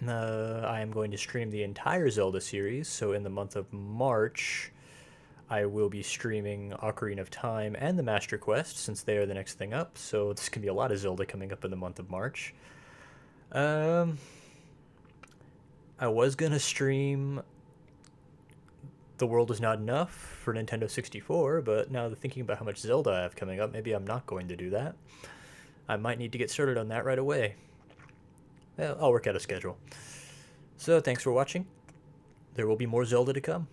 I am going to stream the entire Zelda series, so in the month of March, I will be streaming Ocarina of Time and the Master Quest, since they are the next thing up, so this can be a lot of Zelda coming up in the month of March. I was going to stream The World Is Not Enough for Nintendo 64, but now thinking about how much Zelda I have coming up, maybe I'm not going to do that. I might need to get started on that right away. Well, I'll work out a schedule. So, thanks for watching. There will be more Zelda to come.